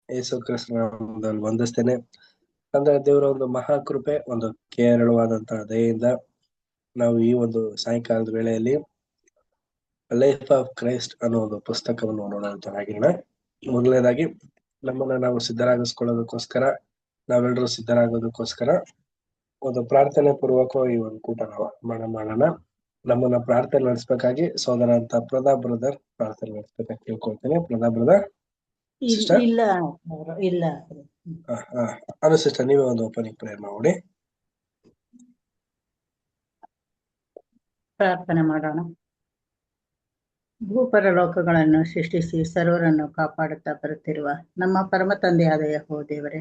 ಯೇಸು ಕ್ರಿಸ್ತನ ನಾಮದಲ್ಲಿ ವಂದಿಸ್ತೇನೆ. ತಂದೆ ದೇವರ ಒಂದು ಮಹಾಕೃಪೆ, ಒಂದು ಕೇರಳವಾದಂತಹ ದಯೆಯಿಂದ ನಾವು ಈ ಒಂದು ಸಾಯಂಕಾಲದ ವೇಳೆಯಲ್ಲಿ ಲೈಫ್ ಆಫ್ ಕ್ರೈಸ್ಟ್ ಅನ್ನೋ ಒಂದು ಪುಸ್ತಕವನ್ನು ನೋಡುವಂತರಾಗಿರೋಣ. ಮೊದಲನೇದಾಗಿ ನಮ್ಮನ್ನ ನಾವು ಸಿದ್ಧರಾಗಿಸ್ಕೊಳ್ಳೋದಕ್ಕೋಸ್ಕರ, ನಾವೆಲ್ಲರೂ ಸಿದ್ಧರಾಗೋದಕ್ಕೋಸ್ಕರ ಒಂದು ಪ್ರಾರ್ಥನೆ ಪೂರ್ವಕವಾಗಿ ಈ ಒಂದು ಕೂಟ ನಾವು ಮಾಡೋಣ. ನಮ್ಮನ್ನ ಪ್ರಾರ್ಥನೆ ನಡೆಸ್ಬೇಕಾಗಿ ಸೋದರ ಅಂತ ಪ್ರತಾಪ್ ಬ್ರದರ್ ಪ್ರಾರ್ಥನೆ ನಡೆಸ್ಬೇಕಾಗಿ ಕೇಳ್ಕೊಳ್ತೇನೆ. ಪ್ರತಾಪ್ ಬ್ರದರ್. ಇಲ್ಲ ಇಲ್ಲ ಅದು ಸಿಸ್ಟರ್, ನೀವೇ ಒಂದು ಓಪನಿಂಗ್ ಪ್ರೇಯರ್ ಮಾಡಿ. ಪ್ರಾರ್ಥನೆ ಮಾಡೋಣ. ಭೂಪರಲೋಕಗಳನ್ನು ಸೃಷ್ಟಿಸಿ ಸರ್ವರನ್ನು ಕಾಪಾಡುತ್ತಾ ಬರುತ್ತಿರುವ ನಮ್ಮ ಪರಮ ತಂದೆಯಾದ ಯೆಹೋವ ದೇವರೇ,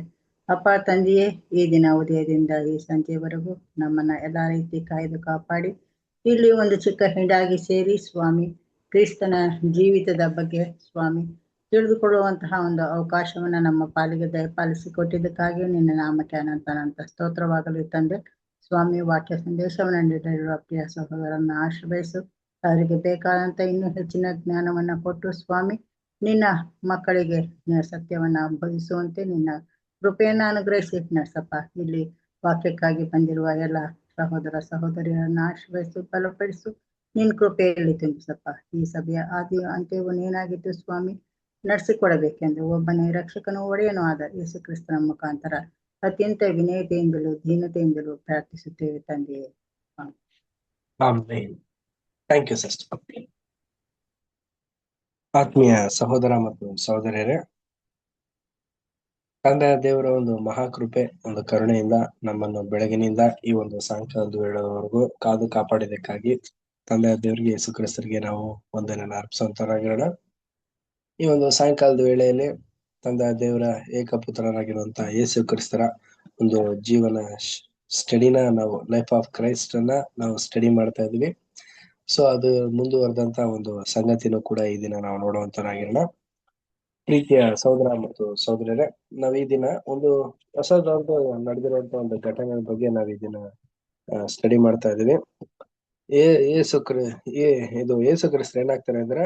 ಅಪ್ಪ ತಂದೆಯೇ, ಈ ದಿನ ಉದಯದಿಂದ ಈ ಸಂಜೆವರೆಗೂ ನಮ್ಮನ್ನ ಎಲ್ಲಾ ರೀತಿ ಕಾಯ್ದು ಕಾಪಾಡಿ ಇಲ್ಲಿ ಒಂದು ಚಿಕ್ಕ ಹಿಂಡಾಗಿ ಸೇರಿ ಸ್ವಾಮಿ ಕ್ರಿಸ್ತನ ಜೀವಿತದ ಬಗ್ಗೆ ಸ್ವಾಮಿ ತಿಳಿದುಕೊಳ್ಳುವಂತಹ ಒಂದು ಅವಕಾಶವನ್ನ ನಮ್ಮ ಪಾಲಿಗೆ ದಯಪಾಲಿಸಿಕೊಟ್ಟಿದ್ದಕ್ಕಾಗಿ ನಿನ್ನ ನಾಮಕ್ಕೆ ಅನಂತ ಸ್ತೋತ್ರವಾಗಲಿ ತಂದೆ. ಸ್ವಾಮಿ, ವಾಕ್ಯ ಸಂದೇಶವನ್ನು ನೀಡಿರುವ ಪ್ರಿಯ ಸಹೋದರನ್ನ ಆಶ್ರಯಿಸು, ಅವರಿಗೆ ಬೇಕಾದಂತ ಇನ್ನೂ ಹೆಚ್ಚಿನ ಜ್ಞಾನವನ್ನ ಕೊಟ್ಟು ಸ್ವಾಮಿ ನಿನ್ನ ಮಕ್ಕಳಿಗೆ ಸತ್ಯವನ್ನ ಬೋಧಿಸುವಂತೆ ನಿನ್ನ ಕೃಪೆಯನ್ನ ಅನುಗ್ರಹಿಸಿ ನಡೆಸಪ್ಪ. ಇಲ್ಲಿ ವಾಕ್ಯಕ್ಕಾಗಿ ಬಂದಿರುವ ಎಲ್ಲ ಸಹೋದರ ಸಹೋದರಿಯರನ್ನ ಆಶ್ರಯಿಸು, ಬಲಪಡಿಸು, ನಿನ್ ಕೃಪೆಯಲ್ಲಿ ತುಂಬಿಸಪ್ಪ. ಈ ಸಭೆಯ ಆದಿ ಅಂತ್ಯವು ನೀನಾಗಿದ್ದು ಸ್ವಾಮಿ ನಡೆಸಿಕೊಡಬೇಕೆಂದು ಒಬ್ಬನೇ ರಕ್ಷಕನು ಒಡೆಯನೂ ಆದ ಯೇಸು ಕ್ರಿಸ್ತನ ಮುಖಾಂತರ ಅತ್ಯಂತ ವಿನಯತೆಯಿಂದಲೂ ದೀನತೆಯಿಂದಲೂ ಪ್ರಾರ್ಥಿಸುತ್ತೇವೆ ತಂದೆಯೇ. Thank you sister. ಆತ್ಮೀಯ ಸಹೋದರ ಮತ್ತು ಸಹೋದರಿಯರೇ, ತಂದೆಯ ದೇವರ ಒಂದು ಮಹಾಕೃಪೆ, ಒಂದು ಕರುಣೆಯಿಂದ ನಮ್ಮನ್ನು ಬೆಳಗಿನಿಂದ ಈ ಒಂದು ಸಾಯಂಕಾಲದ ವೇಳೆವರೆಗೂ ಕಾದು ಕಾಪಾಡಿದಕ್ಕಾಗಿ ತಂದೆಯ ದೇವರಿಗೆ, ಯೇಸು ಕ್ರಿಸ್ತರಿಗೆ ನಾವು ವಂದನೆಯನ್ನು ಅರ್ಪಿಸುವಂತರಾಗಿರೋಣ. ಈ ಒಂದು ಸಾಯಂಕಾಲದ ವೇಳೆಯಲ್ಲಿ ತಂದೆಯ ದೇವರ ಏಕಪುತ್ರರಾಗಿರುವಂತಹ ಯೇಸು ಕ್ರಿಸ್ತರ ಒಂದು ಜೀವನ ಸ್ಟಡಿನ ನಾವು ಲೈಫ್ ಆಫ್ ಕ್ರೈಸ್ಟ್ ಅನ್ನ ನಾವು ಸ್ಟಡಿ ಮಾಡ್ತಾ ಇದೀವಿ. ಸೊ ಅದು ಮುಂದುವರೆದಂತ ಒಂದು ಸಂಗತಿನೂ ಕೂಡ ಈ ದಿನ ನಾವು ನೋಡುವಂತರಾಗಿರೋಣ. ಪ್ರೀತಿಯ ಸಹೋದರ ಮತ್ತು ಸಹೋದರರೇ, ನಾವ್ ಈ ದಿನ ಒಂದು ಹೊಸದೊಂದು ನಡೆದಿರುವಂತ ಒಂದು ಘಟನೆ ಬಗ್ಗೆ ನಾವ್ ಈ ದಿನ ಸ್ಟಡಿ ಮಾಡ್ತಾ ಇದೀವಿ. ಇದು ಯೇಸು ಕ್ರಿಸ್ತ ಏನಾಗ್ತಾರೆ ಅಂದ್ರೆ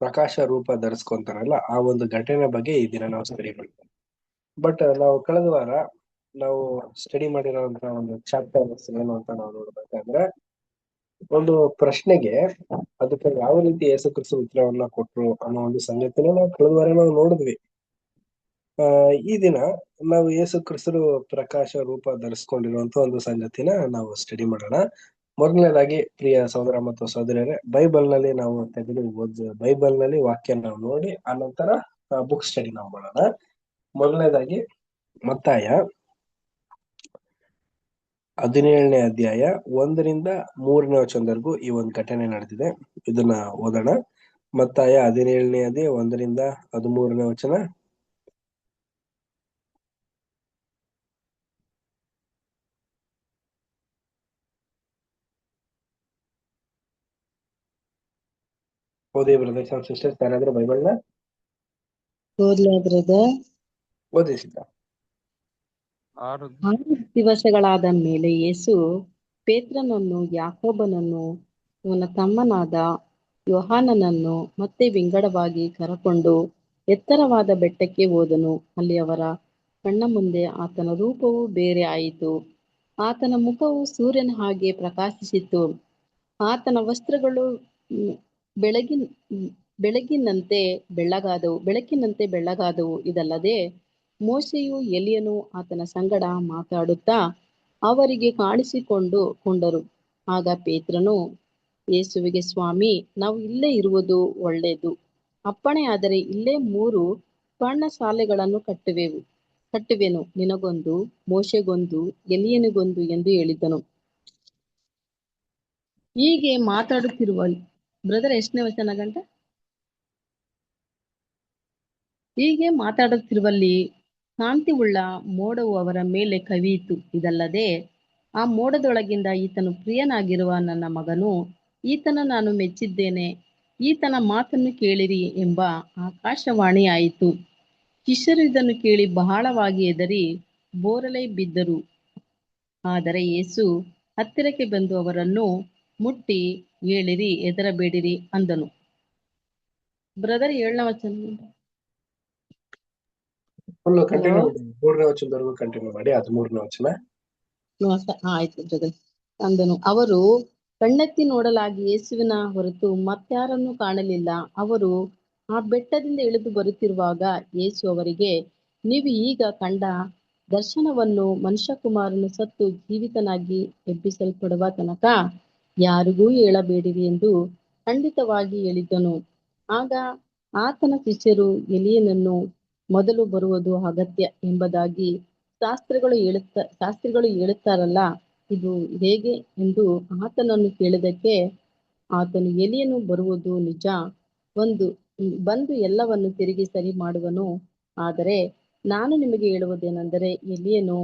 ಪ್ರಕಾಶ ರೂಪ ಧರಿಸ್ಕೊಂತಾರಲ್ಲ, ಆ ಒಂದು ಘಟನೆ ಬಗ್ಗೆ ಈ ದಿನ ನಾವು ಸ್ಟಡಿ ಮಾಡ್ತೀವಿ. ಬಟ್ ನಾವು ಕಳೆದ ವಾರ ನಾವು ಸ್ಟಡಿ ಮಾಡಿರೋಂತ ಒಂದು ಚಾಪ್ಟರ್ ಏನು ಅಂತ ನಾವು ನೋಡ್ಬೇಕಂದ್ರೆ, ಒಂದು ಪ್ರಶ್ನೆಗೆ ಅದಕ್ಕೆ ಯಾವ ರೀತಿ ಯೇಸು ಕ್ರಿಸ್ತ ಉತ್ತರವನ್ನ ಕೊಟ್ರು ಅನ್ನೋ ಒಂದು ಸಂಗತಿನ ನಾವು ಕಳೆದ ವಾರ ನಾವು ನೋಡಿದ್ವಿ. ಈ ದಿನ ನಾವು ಯೇಸು ಕ್ರಿಸ್ತರು ಪ್ರಕಾಶ ರೂಪ ಧರಿಸ್ಕೊಂಡಿರುವಂತ ಒಂದು ಸಂಗತಿನ ನಾವು ಸ್ಟಡಿ ಮಾಡೋಣ. ಮೊದಲನೇದಾಗಿ ಪ್ರಿಯ ಸಹೋದರ ಮತ್ತು ಸಹೋದರಿಯರೇ, ಬೈಬಲ್ ನಲ್ಲಿ ನಾವು ತೆಗೆದು ಬೈಬಲ್ ನಲ್ಲಿ ವಾಕ್ಯ ನಾವು ನೋಡಿ ಆನಂತರ ಬುಕ್ ಸ್ಟಡಿ ನಾವು ಮಾಡೋಣ. ಮೊದಲನೇದಾಗಿ ಮತ್ತಾಯ 17ನೇ ಅಧ್ಯಾಯ 1ರಿಂದ 3ನೇ ವಚನದವರೆಗೂ ಈ ಒಂದು ಘಟನೆ ನಡೆದಿದೆ. ಇದನ್ನ ಓದೋಣ. ಮತ್ತಾಯ 17ನೇ ಅಧ್ಯಾಯ 1ರಿಂದ 13ನೇ ವಚನ. ಓದಿ ಬ್ರದರ್ಸ್ ಅಂಡ್ ಸಿಸ್ಟರ್ಸ್, ಯಾರಾದ್ರೂ ಬೈಬಲ್ನ ಓದಿಸಿದ. 6 ದಿವಸಗಳಾದ ಮೇಲೆ ಯೇಸು ಪೇತ್ರನನ್ನು, ಯಾಕೋಬನನ್ನು, ಅವನ ತಮ್ಮನಾದ ಯೋಹಾನನನ್ನು ಮತ್ತೆ ವಿಂಗಡವಾಗಿ ಕರಕೊಂಡು ಎತ್ತರವಾದ ಬೆಟ್ಟಕ್ಕೆ ಹೋದನು. ಅಲ್ಲಿ ಅವರ ಕಣ್ಣ ಮುಂದೆ ಆತನ ರೂಪವು ಬೇರೆ ಆಯಿತು. ಆತನ ಮುಖವು ಸೂರ್ಯನ ಹಾಗೆ ಪ್ರಕಾಶಿಸಿತು. ಆತನ ವಸ್ತ್ರಗಳು ಬೆಳಕಿನಂತೆ ಬೆಳ್ಳಗಾದವು. ಇದಲ್ಲದೆ ಮೋಶೆಯು ಎಲಿಯನು ಆತನ ಸಂಗಡ ಮಾತಾಡುತ್ತಾ ಅವರಿಗೆ ಕಾಣಿಸಿಕೊಂಡರು. ಆಗ ಪೇತ್ರನು ಯೇಸುವಿಗೆ, ಸ್ವಾಮಿ, ನಾವು ಇಲ್ಲೇ ಇರುವುದು ಒಳ್ಳೆಯದು. ಅಪ್ಪಣೆ ಆದರೆ ಇಲ್ಲೇ 3 ಪರ್ಣಶಾಲೆಗಳನ್ನು ಕಟ್ಟುವೆನು, ನಿನಗೊಂದು, ಮೋಶೆಗೊಂದು, ಎಲಿಯನಿಗೊಂದು ಎಂದು ಹೇಳಿದನು. ಹೀಗೆ ಮಾತಾಡುತ್ತಿರುವ ಬ್ರದರ್ ಎಷ್ಟನೇ ವಚನ ಗಂಟ? ಹೀಗೆ ಮಾತಾಡುತ್ತಿರುವಲ್ಲಿ ಕಾಂತಿಯುಳ್ಳ ಮೋಡವು ಅವರ ಮೇಲೆ ಕವಿಯಿತು. ಇದಲ್ಲದೆ ಆ ಮೋಡದೊಳಗಿಂದ, ಈತನು ಪ್ರಿಯನಾಗಿರುವ ನನ್ನ ಮಗನು, ಈತನ ನಾನು ಮೆಚ್ಚಿದ್ದೇನೆ, ಈತನ ಮಾತನ್ನು ಕೇಳಿರಿ ಎಂಬ ಆಕಾಶವಾಣಿ ಆಯಿತು. ಶಿಷ್ಯರು ಇದನ್ನು ಕೇಳಿ ಬಹಳವಾಗಿ ಹೆದರಿ ಬೋರಲೈ ಬಿದ್ದರು. ಆದರೆ ಯೇಸು ಹತ್ತಿರಕ್ಕೆ ಬಂದು ಅವರನ್ನು ಮುಟ್ಟಿ, ಏಳಿರಿ, ಹೆದರಬೇಡಿರಿ ಅಂದನು. ಬ್ರದರ್ 7ನೇ ವಚನ. ಫುಲ್ ಹಲೋ ಕಂಟಿನ್ಯೂ ಮಾಡಿ, 3ನೇ ವಚನದವರೆಗೂ ಕಂಟಿನ್ಯೂ ಮಾಡಿ. 13ನೇ ವಚನ. ಆಯ್ತು ಜಗನ್. ಅಂದನು, ಅವರು ಕಣ್ಣೆತ್ತಿ ನೋಡಲಾಗಿ ಯೇಸುವಿನ ಹೊರತು ಮತ್ಯಾರನ್ನೂ ಕಾಣಲಿಲ್ಲ. ಅವರು ಆ ಬೆಟ್ಟದಿಂದ ಇಳಿದು ಬರುತ್ತಿರುವಾಗ ಯೇಸು ಅವರಿಗೆ, ನೀವು ಈಗ ಕಂಡ ದರ್ಶನವನ್ನು ಮನುಷ್ಯಕುಮಾರನು ಸತ್ತು ಜೀವಿತನಾಗಿ ಎಬ್ಬಿಸಲ್ಪಡುವ ತನಕ ಯಾರಿಗೂ ಹೇಳಬೇಡಿರಿ ಎಂದು ಖಂಡಿತವಾಗಿ ಹೇಳಿದ್ದನು. ಆಗ ಆತನ ಶಿಷ್ಯರು ಎಲೀಯನನ್ನು ಮೊದಲು ಬರುವುದು ಅಗತ್ಯ ಎಂಬುದಾಗಿ ಶಾಸ್ತ್ರಿಗಳು ಹೇಳುತ್ತಾರಲ್ಲ, ಇದು ಹೇಗೆ ಎಂದು ಆತನನ್ನು ಕೇಳಿದಕ್ಕೆ ಆತನು, ಎಲೀಯನು ಬರುವುದು ನಿಜ, ಬಂದು ಎಲ್ಲವನ್ನು ತಿರುಗಿ ಸರಿ ಮಾಡುವನು. ಆದರೆ ನಾನು ನಿಮಗೆ ಹೇಳುವುದೇನೆಂದರೆ, ಎಲೀಯನು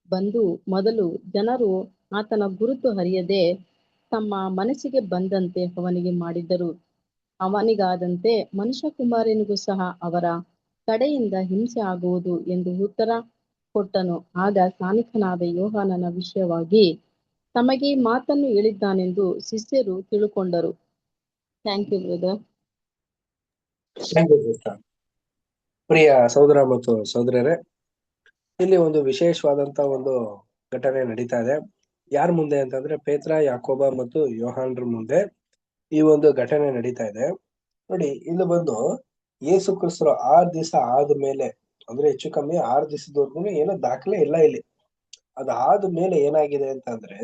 ಬಂದು ಮೊದಲು ಜನರು ಆತನ ಗುರುತು ಅರಿಯದೆ ತಮ್ಮ ಮನಸ್ಸಿಗೆ ಬಂದಂತೆ ಅವನಿಗೆ ಮಾಡಿದ್ದರು. ಅವನಿಗಾದಂತೆ ಮನುಷ್ಯಕುಮಾರನಿಗೂ ಸಹ ಅವರ ಕಡೆಯಿಂದ ಹಿಂಸೆ ಆಗುವುದು ಎಂದು ಉತ್ತರ ಕೊಟ್ಟನು. ಆಗ ಸ್ನಾನಿಕನಾದ ಯೋಹಾನನ ವಿಷಯವಾಗಿ ತಮಗೆ ಈ ಮಾತನ್ನು ಹೇಳಿದ್ದಾನೆಂದು ಶಿಷ್ಯರು ತಿಳುಕೊಂಡರು. Thank you brother. ಪ್ರಿಯ ಸಹೋದರ ಮತ್ತು ಸಹೋದರರೇ, ಇಲ್ಲಿ ಒಂದು ವಿಶೇಷವಾದಂತ ಒಂದು ಘಟನೆ ನಡೀತಾ ಇದೆ. ಯಾರ ಮುಂದೆ ಅಂತಂದ್ರೆ ಪೇತ್ರ, ಯಾಕೋಬ ಮತ್ತು ಯೋಹಾನ್ರ ಮುಂದೆ ಈ ಒಂದು ಘಟನೆ ನಡೀತಾ ಇದೆ. ನೋಡಿ, ಇಲ್ಲಿ ಬಂದು ಯೇಸು ಕ್ರಿಸ್ತರು 6 ದಿವಸ ಆದ್ಮೇಲೆ, ಅಂದ್ರೆ ಹೆಚ್ಚು ಕಮ್ಮಿ 6 ದಿವಸದವರೆಗೂ ಏನೋ ದಾಖಲೆ ಇಲ್ಲ ಇಲ್ಲಿ. ಅದಾದ್ಮೇಲೆ ಏನಾಗಿದೆ ಅಂತಂದ್ರೆ,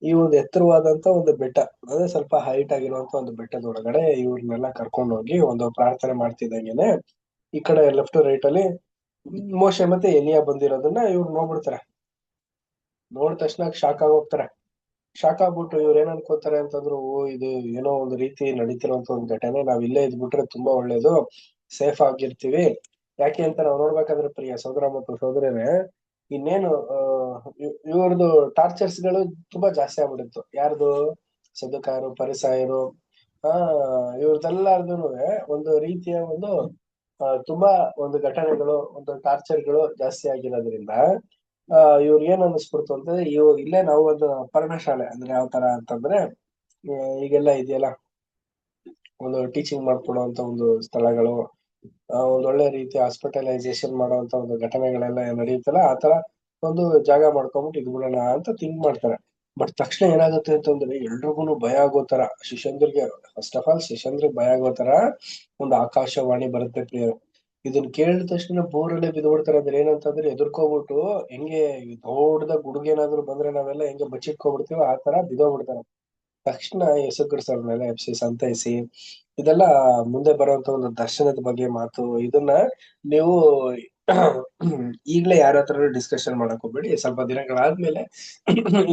ಈ ಒಂದು ಎತ್ತರವಾದಂತ ಒಂದು ಬೆಟ್ಟ, ಅಂದ್ರೆ ಸ್ವಲ್ಪ ಹೈಟ್ ಆಗಿರುವಂತ ಒಂದು ಬೆಟ್ಟದ ಒಳಗಡೆ ಇವ್ರನ್ನೆಲ್ಲ ಕರ್ಕೊಂಡು ಹೋಗಿ ಒಂದು ಪ್ರಾರ್ಥನೆ ಮಾಡ್ತಿದ್ದಂಗೆನೆ ಈ ಕಡೆ ಲೆಫ್ಟ್ ರೈಟ್ ಅಲ್ಲಿ ಮೋಶೆ ಮತ್ತೆ ಎಲಿಯಾ ಬಂದಿರೋದನ್ನ ಇವ್ರು ನೋಡ್ಬಿಡ್ತಾರೆ. ನೋಡಿದ ತಕ್ಷಣ ಶಾಕ್ ಆಗೋಗ್ತಾರೆ. ಶಾಕ್ ಆಗ್ಬಿಟ್ಟು ಇವ್ರು ಏನ್ ಅನ್ಕೋತಾರೆ ಅಂತಂದ್ರು, ಇದು ಏನೋ ಒಂದು ರೀತಿ ನಡೀತಿರುವಂತ ಒಂದು ಘಟನೆ, ನಾವ್ ಇಲ್ಲೇ ಇದ್ಬಿಟ್ರೆ ತುಂಬಾ ಒಳ್ಳೇದು, ಸೇಫ್ ಆಗಿರ್ತೀವಿ. ಯಾಕೆ ಅಂತ ನಾವ್ ನೋಡ್ಬೇಕಾದ್ರೆ ಪ್ರಿಯ ಸಹೋದರ ಮತ್ತು ಸಹೋದರರೇ, ಇನ್ನೇನು ಇವ್ರದ್ದು ಟಾರ್ಚರ್ಸ್ ಗಳು ತುಂಬಾ ಜಾಸ್ತಿ ಆಗ್ಬಿಟ್ಟಿತ್ತು. ಯಾರ್ದು? ಸದ್ದುಕಾಯರು, ಪರಿಸಾಯರು, ಇವ್ರದೆಲ್ಲಾರ್ದು ಒಂದು ರೀತಿಯ ಒಂದು ತುಂಬಾ ಒಂದು ಘಟನೆಗಳು, ಒಂದು ಟಾರ್ಚರ್ಗಳು ಜಾಸ್ತಿ ಆಗಿರೋದ್ರಿಂದ ಇವ್ರಿಗೆ ಏನ್ ಅನ್ನಿಸ್ಬಿಡ್ತು ಅಂತಂದ್ರೆ, ಇಲ್ಲೇ ನಾವು ಒಂದು ಪರ್ಣಶಾಲೆ, ಅಂದ್ರೆ ಯಾವ ತರ ಅಂತಂದ್ರೆ ಈಗೆಲ್ಲ ಇದೆಯಲ್ಲ, ಒಂದು ಟೀಚಿಂಗ್ ಮಾಡ್ಕೊಡುವಂತ ಒಂದು ಸ್ಥಳಗಳು, ಒಂದೊಳ್ಳೆ ರೀತಿ ಹಾಸ್ಪಿಟಲೈಸೇಷನ್ ಮಾಡುವಂತ ಒಂದು ಘಟನೆಗಳೆಲ್ಲ ನಡೆಯುತ್ತಲ್ಲ, ಆತರ ಒಂದು ಜಾಗ ಮಾಡ್ಕೊಂಡ್ಬಿಟ್ಟು ಇದ್ಬಿಡೋಣ ಅಂತ ಥಿಂಕ್ ಮಾಡ್ತಾರೆ. ಬಟ್ ತಕ್ಷಣ ಏನಾಗುತ್ತೆ ಅಂತಂದ್ರೆ, ಎಲ್ರಿಗೂ ಭಯ ಆಗೋ ತರ, ಶಿಷ್ಯಂದ್ರಿಗೆ ಫಸ್ಟ್ ಆಫ್ ಆಲ್ ಶಿಷ್ಯಂದ್ರಿಗೆ ಭಯ ಆಗೋ ತರ ಒಂದು ಆಕಾಶವಾಣಿ ಬರುತ್ತೆ ಪ್ರಿಯರು. ಇದನ್ನ ಕೇಳಿದ ತಕ್ಷಣ ಬೋರಲ್ಲೇ ಬಿದ್ಬಿಡ್ತಾರೆ. ಅಂದ್ರೆ ಏನಂತಂದ್ರೆ, ಎದುರ್ಕೋಬಿಟ್ಟು ಹೆಂಗೆ ದೊಡ್ಡದಾಗ ಗುಡುಗೇನಾದ್ರು ಬಂದ್ರೆ ನಾವೆಲ್ಲ ಹೆಂಗೆ ಬಚ್ಚಿಟ್ಕೊಬಿಡ್ತೀವೋ ಆ ತರ ಬಿದ್ದೋಗ್ಬಿಡ್ತಾರೆ. ತಕ್ಷಣ ಯೇಸು ಕ್ರಿಸ್ತರ ಮೇಲೆ ಎಬ್ಸಿ ಸಂತೈಸಿ, ಇದೆಲ್ಲ ಮುಂದೆ ಬರುವಂತ ಒಂದು ದರ್ಶನದ ಬಗ್ಗೆ ಮಾತು. ಇದನ್ನ ನೀವು ಈಗ್ಲೇ ಯಾರ ಹತ್ರ ಡಿಸ್ಕಷನ್ ಮಾಡಕ್ ಹೋಗ್ಬೇಡಿ. ಸ್ವಲ್ಪ ದಿನಗಳಾದ್ಮೇಲೆ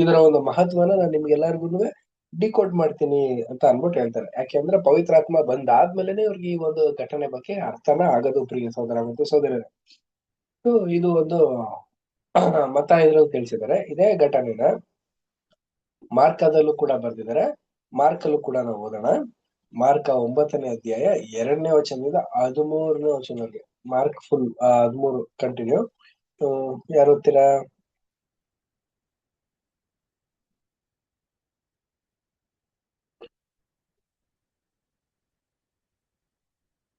ಇದರ ಒಂದು ಮಹತ್ವನ ನಾನು ನಿಮ್ಗೆಲ್ಲರಿಗೂ ಡಿಕೋಡ್ ಮಾಡ್ತೀನಿ ಅಂತ ಅನ್ಬಿಟ್ಟು ಹೇಳ್ತಾರೆ. ಯಾಕೆಂದ್ರೆ ಪವಿತ್ರಾತ್ಮ ಬಂದಾದ್ಮೇಲೆನೆ ಇವ್ರಿಗೆ ಈ ಒಂದು ಘಟನೆ ಬಗ್ಗೆ ಅರ್ಥನ ಆಗೋದು ಪ್ರಿಯ ಸಹೋದರ ಮತ್ತು ಸಹೋದರರೇ. ಇದು ಒಂದು ಮತ್ತಾಯರು ತಿಳಿಸಿದ್ದಾರೆ. ಇದೇ ಘಟನೆನ ಮಾರ್ಕದಲ್ಲೂ ಕೂಡ ಬರ್ದಿದ್ದಾರೆ. ಮಾರ್ಕಲ್ಲೂ ಕೂಡ ನಾವು ಓದೋಣ. ಮಾರ್ಕ 9ನೇ ಅಧ್ಯಾಯ 2ನೇ ವಚನದಿಂದ 13ನೇ ವಚನವರೆಗೆ. Mark full 13 continue. ಯಾರು ಓದ್ತೀರಾ?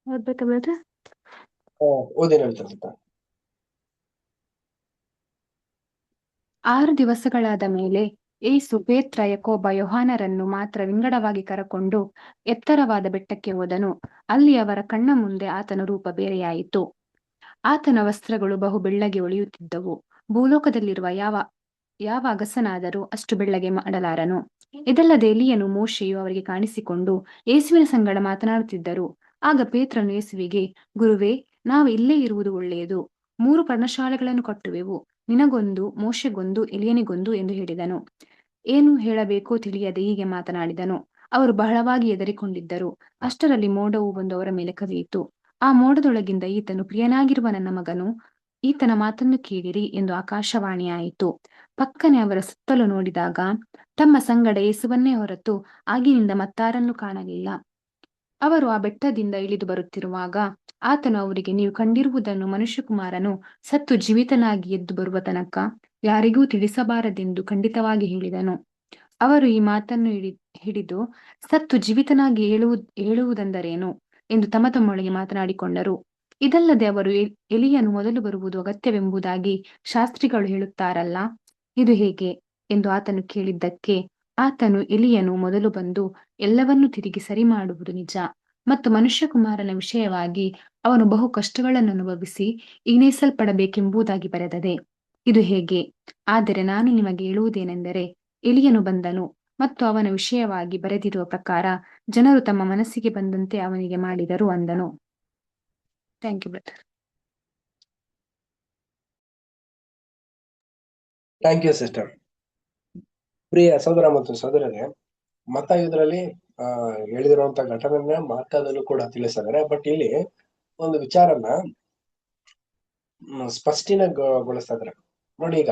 ಓದ್ಬೇಕಾ ಬ್ರದರ್? ಓದಿ ಹೇಳ್ತಾರೆ. 6 ದಿವಸಗಳಾದ ಮೇಲೆ ಯೇಸು ಪೇತ್ರ, ಯಾಕೋಬ, ಯೋಹಾನರನ್ನು ಮಾತ್ರ ವಿಂಗಡವಾಗಿ ಕರಕೊಂಡು ಎತ್ತರವಾದ ಬೆಟ್ಟಕ್ಕೆ ಹೋದನು. ಅಲ್ಲಿ ಅವರ ಕಣ್ಣ ಮುಂದೆ ಆತನ ರೂಪ ಬೇರೆಯಾಯಿತು. ಆತನ ವಸ್ತ್ರಗಳು ಬಹು ಬೆಳ್ಳಗೆ ಹೊಳೆಯುತ್ತಿದ್ದವು. ಭೂಲೋಕದಲ್ಲಿರುವ ಯಾವ ಅಗಸನಾದರೂ ಅಷ್ಟು ಬೆಳ್ಳಗೆ ಮಾಡಲಾರನು. ಇದಲ್ಲದೆ ಎಲೀಯನು, ಮೋಶೆಯು ಅವರಿಗೆ ಕಾಣಿಸಿಕೊಂಡು ಯೇಸುವಿನ ಸಂಗಡ ಮಾತನಾಡುತ್ತಿದ್ದರು. ಆಗ ಪೇತ್ರನು ಯೇಸುವಿಗೆ, ಗುರುವೇ, ನಾವು ಇಲ್ಲೇ ಇರುವುದು ಒಳ್ಳೆಯದು. 3 ಪರ್ಣಶಾಲೆಗಳನ್ನು ಕಟ್ಟುವೆವು, ನಿನಗೊಂದು, ಮೋಶೆಗೊಂದು, ಎಲೀಯನಿಗೊಂದು ಎಂದು ಹೇಳಿದನು. ಏನು ಹೇಳಬೇಕೋ ತಿಳಿಯದೆ ಹೀಗೆ ಮಾತನಾಡಿದನು. ಅವರು ಬಹಳವಾಗಿ ಹೆದರಿಕೊಂಡಿದ್ದರು. ಅಷ್ಟರಲ್ಲಿ ಮೋಡವು ಬಂದು ಅವರ ಮೇಲೆ ಕವಿಯಿತು. ಆ ಮೋಡದೊಳಗಿಂದ, ಈತನು ಪ್ರಿಯನಾಗಿರುವ ನನ್ನ ಮಗನು, ಈತನ ಮಾತನ್ನು ಕೇಳಿರಿ ಎಂದು ಆಕಾಶವಾಣಿಯಾಯಿತು. ಪಕ್ಕನೆ ಅವರ ಸುತ್ತಲೂ ನೋಡಿದಾಗ ತಮ್ಮ ಸಂಗಡ ಯೇಸುವನ್ನೇ ಹೊರತು ಆಗಿನಿಂದ ಮತ್ತಾರನ್ನೂ ಕಾಣಲಿಲ್ಲ. ಅವರು ಆ ಬೆಟ್ಟದಿಂದ ಇಳಿದು ಬರುತ್ತಿರುವಾಗ ಆತನು ಅವರಿಗೆ, ನೀವು ಕಂಡಿರುವುದನ್ನು ಮನುಷ್ಯಕುಮಾರನು ಸತ್ತು ಜೀವಿತನಾಗಿ ಎದ್ದು ಬರುವ ತನಕ ಯಾರಿಗೂ ತಿಳಿಸಬಾರದೆಂದು ಖಂಡಿತವಾಗಿ ಹೇಳಿದನು. ಅವರು ಈ ಮಾತನ್ನು ಹಿಡಿದು, ಸತ್ತು ಜೀವಿತನಾಗಿ ಹೇಳುವುದೆಂದರೇನು ಎಂದು ತಮ್ಮೊಳಗೆ ಮಾತನಾಡಿಕೊಂಡರು. ಇದಲ್ಲದೆ ಅವರು ಎಲಿಯನು ಮೊದಲು ಬರುವುದು ಅಗತ್ಯವೆಂಬುದಾಗಿ ಶಾಸ್ತ್ರಿಗಳು ಹೇಳುತ್ತಾರಲ್ಲ, ಇದು ಹೇಗೆ ಎಂದು ಆತನು ಕೇಳಿದ್ದಕ್ಕೆ, ಆತನು ಎಲಿಯನು ಮೊದಲು ಬಂದು ಎಲ್ಲವನ್ನೂ ತಿರುಗಿ ಸರಿ ಮಾಡುವುದು ನಿಜ, ಮತ್ತು ಮನುಷ್ಯಕುಮಾರನ ವಿಷಯವಾಗಿ ಅವನು ಬಹು ಕಷ್ಟಗಳನ್ನು ಅನುಭವಿಸಿ ಈನೈಸಲ್ಪಡಬೇಕೆಂಬುದಾಗಿ ಬರೆದದೆ. ಇದು ಹೇಗೆ? ಆದರೆ ನಾನು ನಿಮಗೆ ಹೇಳುವುದೇನೆಂದರೆ, ಎಲಿಯನು ಬಂದನು ಮತ್ತು ಅವನ ವಿಷಯವಾಗಿ ಬರೆದಿರುವ ಪ್ರಕಾರ ಜನರು ತಮ್ಮ ಮನಸ್ಸಿಗೆ ಬಂದಂತೆ ಅವನಿಗೆ ಮಾಡಿದರು ಅಂದನು. Thank you brother. Thank you sister. ಪ್ರಿಯ ಸಹೋದರ ಮತ್ತು ಸಹೋದರರೇ, ಮತ್ತಾಯದಲ್ಲಿ ಹೇಳಿದಿರುವಂತ ಘಟನೆಯನ್ನ ಮಾರ್ಕದಲ್ಲೂ ಕೂಡ ತಿಳಿಸಿದ್ದಾರೆ. ಬಟ್ ಇಲ್ಲಿ ಒಂದು ವಿಚಾರನ ಸ್ಪಷ್ಟೀನಗೊಳಿಸ್ತಾ ಇದ್ದಾರೆ ನೋಡಿ. ಈಗ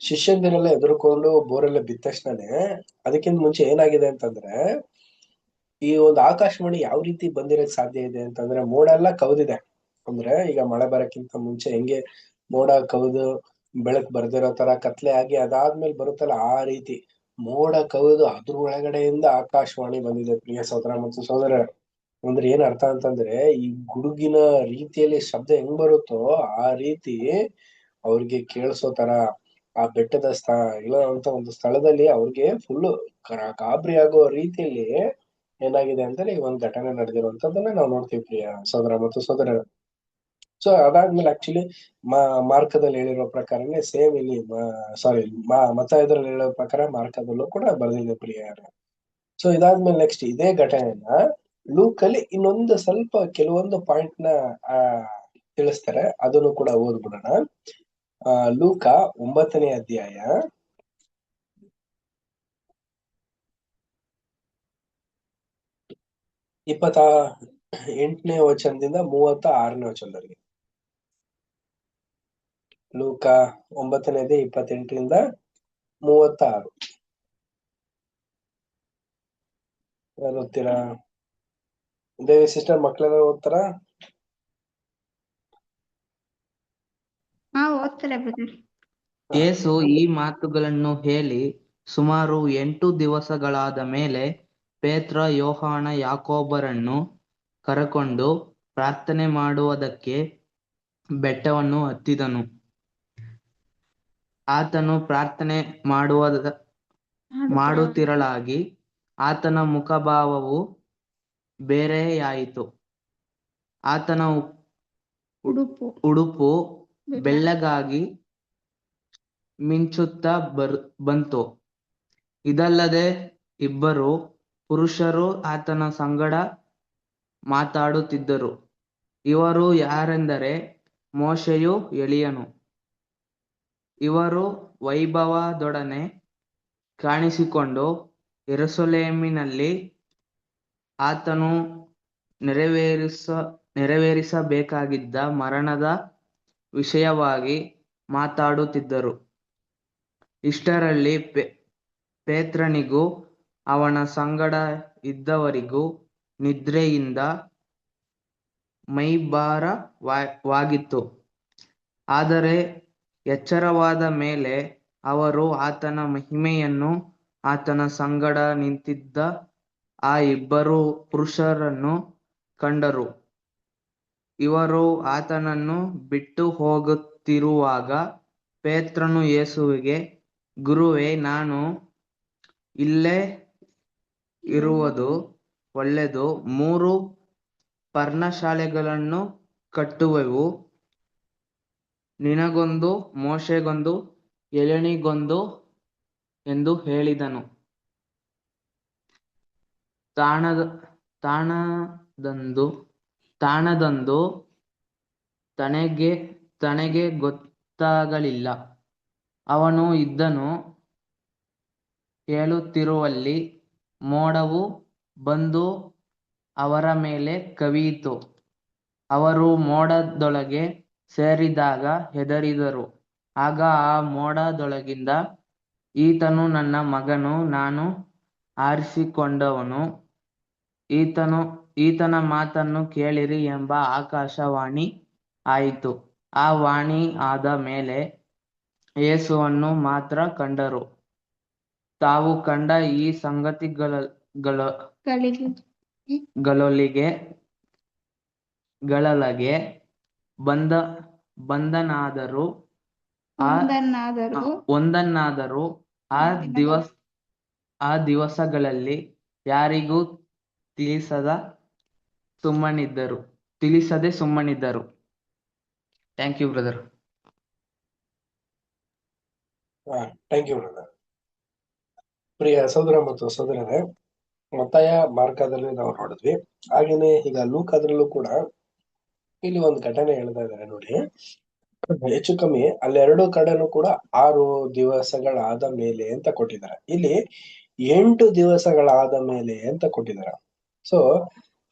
ಶಿಷ್ಯಂದಿರೆಲ್ಲ ಎದುರುಕೊಂಡು ಬೋರೆಲ್ಲ ಬಿದ್ದ ತಕ್ಷಣನೇ ಅದಕ್ಕಿಂತ ಮುಂಚೆ ಏನಾಗಿದೆ ಅಂತಂದ್ರೆ, ಈ ಒಂದು ಆಕಾಶವಾಣಿ ಯಾವ ರೀತಿ ಬಂದಿರಕ್ ಸಾಧ್ಯ ಇದೆ ಅಂತಂದ್ರೆ, ಮೋಡ ಎಲ್ಲ ಕವಿದಿದೆ. ಅಂದ್ರೆ ಈಗ ಮಳೆ ಬರಕ್ಕಿಂತ ಮುಂಚೆ ಹೆಂಗೆ ಮೋಡ ಕವಿದು ಬೆಳಕ್ ಬರ್ದಿರೋ ತರ ಕತ್ಲೆ ಆಗಿ ಅದಾದ್ಮೇಲೆ ಬರುತ್ತಲ್ಲ, ಆ ರೀತಿ ಮೋಡ ಕವಿದು ಅದ್ರ ಒಳಗಡೆಯಿಂದ ಆಕಾಶವಾಣಿ ಬಂದಿದೆ. ಪ್ರಿಯ ಸಹೋದರ ಮತ್ತು ಸಹೋದರ, ಅಂದ್ರೆ ಏನ್ ಅರ್ಥ ಅಂತಂದ್ರೆ, ಈ ಗುಡುಗಿನ ರೀತಿಯಲ್ಲಿ ಶಬ್ದ ಹೆಂಗ್ ಬರುತ್ತೋ ಆ ರೀತಿ ಅವ್ರಿಗೆ ಕೇಳಿಸೋ ತರ ಆ ಬೆಟ್ಟದ ಇರೋಂತ ಒಂದು ಸ್ಥಳದಲ್ಲಿ ಅವ್ರಿಗೆ ಫುಲ್ ಗಾಬರಿ ಆಗೋ ರೀತಿಯಲ್ಲಿ ಏನಾಗಿದೆ ಅಂದ್ರೆ ಈ ಒಂದ್ ಘಟನೆ ನಡೆದಿರುವಂತದನ್ನ ನಾವು ನೋಡ್ತೀವಿ ಪ್ರಿಯ ಸಹೋದರ ಮತ್ತು ಸಹೋದರ. ಸೊ ಅದಾದ್ಮೇಲೆ ಆಕ್ಚುಲಿ ಮಾರ್ಕದಲ್ಲಿ ಹೇಳಿರೋ ಪ್ರಕಾರನೇ ಸೇಮ್ ಇಲ್ಲಿ ಮತ್ತಾಯದಲ್ಲಿ ಹೇಳೋ ಪ್ರಕಾರ ಮಾರ್ಕದಲ್ಲೂ ಕೂಡ ಬರ್ದಿದೆ ಪ್ರಿಯ. ಸೊ ಇದಾದ್ಮೇಲೆ ನೆಕ್ಸ್ಟ್ ಇದೇ ಘಟನೆಯನ್ನ ಲೂಕಲ್ಲಿ ಇನ್ನೊಂದು ಸ್ವಲ್ಪ ಕೆಲವೊಂದು ಪಾಯಿಂಟ್ ನ ತಿಳಿಸ್ತಾರೆ, ಅದನ್ನು ಕೂಡ ಓದ್ಬಿಡೋಣ. ಲೂಕ 9ನೇ ಅಧ್ಯಾಯ 28ನೇ ವಚನದಿಂದ 36ನೇ ವಚನದವರೆಗೆ. ಲೂಕ 9ನೇ ಅಧ್ಯಾಯ 28ರಿಂದ 36. ಯಾರು ಓದ್ತೀರಾ? ದೇವಿ ಸಿಸ್ಟರ್ ಮಕ್ಳೆಲ್ಲ ಓದ್ತಾರ? ಓದ್ತಾರೆ ಬ್ರದರ್. ಯೇಸು ಈ ಮಾತುಗಳನ್ನು ಹೇಳಿ ಸುಮಾರು 8 ದಿವಸಗಳಾದ ಮೇಲೆ ಪೇತ್ರ, ಯೋಹಾನ, ಯಾಕೋಬರನ್ನು ಕರಕೊಂಡು ಪ್ರಾರ್ಥನೆ ಮಾಡುವುದಕ್ಕೆ ಬೆಟ್ಟವನ್ನು ಹತ್ತಿದನು. ಆತನು ಪ್ರಾರ್ಥನೆ ಮಾಡುತ್ತಿರಲಾಗಿ ಆತನ ಮುಖಭಾವವು ಬೇರೆಯಾಯಿತು. ಆತನ ಉಡುಪು ಬೆಳ್ಳಗಾಗಿ ಮಿಂಚುತ್ತಾ ಬಂತು. ಇದಲ್ಲದೆ ಇಬ್ಬರು ಪುರುಷರು ಆತನ ಸಂಗಡ ಮಾತಾಡುತ್ತಿದ್ದರು. ಇವರು ಯಾರೆಂದರೆ ಮೋಶೆಯೂ ಎಲಿಯನು. ಇವರು ವೈಭವದೊಡನೆ ಕಾಣಿಸಿಕೊಂಡು ಯೆರೂಸಲೇಮಿನಲ್ಲಿ ಆತನು ನೆರವೇರಿಸಬೇಕಾಗಿದ್ದ ಮರಣದ ವಿಷಯವಾಗಿ ಮಾತಾಡುತ್ತಿದ್ದರು. ಇಷ್ಟರಲ್ಲಿ ಪೇತ್ರನಿಗೂ ಅವನ ಸಂಗಡ ಇದ್ದವರಿಗೂ ನಿದ್ರೆಯಿಂದ ಮೈಭಾರವಾಗಿತ್ತು. ಆದರೆ ಎಚ್ಚರವಾದ ಮೇಲೆ ಅವರು ಆತನ ಮಹಿಮೆಯನ್ನು, ಆತನ ಸಂಗಡ ನಿಂತಿದ್ದ ಆ ಇಬ್ಬರು ಪುರುಷರನ್ನು ಕಂಡರು. ಇವರು ಆತನನ್ನು ಬಿಟ್ಟು ಹೋಗುತ್ತಿರುವಾಗ ಪೇತ್ರನು ಯೇಸುವಿಗೆ, ಗುರುವೇ, ನಾನು ಇಲ್ಲೇ ಇರುವುದು ಒಳ್ಳೆಯದು. 3 ಪರ್ಣಶಾಲೆಗಳನ್ನು ಕಟ್ಟುವೆವು, ನಿನಗೊಂದು, ಮೋಶೆಗೊಂದು, ಎಲಿಯನಿಗೊಂದು ಎಂದು ಹೇಳಿದನು. ತಾಣದಂದು ತನಗೆ ಗೊತ್ತಾಗಲಿಲ್ಲ. ಅವನು ಇದನ್ನು ಹೇಳುತ್ತಿರುವಲ್ಲಿ ಮೋಡವು ಬಂದು ಅವರ ಮೇಲೆ ಕವಿಯಿತು. ಅವರು ಮೋಡದೊಳಗೆ ಸೇರಿದಾಗ ಹೆದರಿದರು. ಆಗ ಆ ಮೋಡದೊಳಗಿಂದ, ಈತನು ನನ್ನ ಮಗನು, ನಾನು ಆರಿಸಿಕೊಂಡವನು, ಈತನ ಮಾತನ್ನು ಕೇಳಿರಿ ಎಂಬ ಆಕಾಶವಾಣಿ ಆಯಿತು. ಆ ವಾಣಿ ಆದ ಮೇಲೆ ಯೇಸುವನ್ನು ಮಾತ್ರ ಕಂಡರು. ತಾವು ಕಂಡ ಈ ಸಂಗತಿಗಳೊಳಗೆ ಬಂದನಾದರೂ ಒಂದನ್ನಾದರೂ ಒಂದನ್ನಾದರೂ ಆ ದಿವಸಗಳಲ್ಲಿ ಯಾರಿಗೂ ತಿಳಿಸದೆ ಸುಮ್ಮನಿದ್ದರು. Thank you brother. Thank you brother. ಪ್ರಿಯ ಸಹೋದರ ಮತ್ತು ಸಹೋದರರೇ, ಮತ್ತಾಯ ಮಾರ್ಕದಲ್ಲಿ ನಾವು ನೋಡಿದ್ವಿ. ಹಾಗೇನೆ ಈಗ ಲೂಕದ್ರಲ್ಲೂ ಕೂಡ ಇಲ್ಲಿ ಒಂದು ಘಟನೆ ಹೇಳ್ತಾ ಇದ್ದಾರೆ ನೋಡಿ. ಹೆಚ್ಚು ಕಮ್ಮಿ ಅಲ್ಲೆರಡು ಕಡೆನೂ ಕೂಡ 6 ದಿವಸಗಳಾದ ಮೇಲೆ ಅಂತ ಕೊಟ್ಟಿದ್ದಾರೆ. ಇಲ್ಲಿ 8 ದಿವಸಗಳಾದ ಮೇಲೆ ಅಂತ ಕೊಟ್ಟಿದ್ದಾರೆ. ಸೊ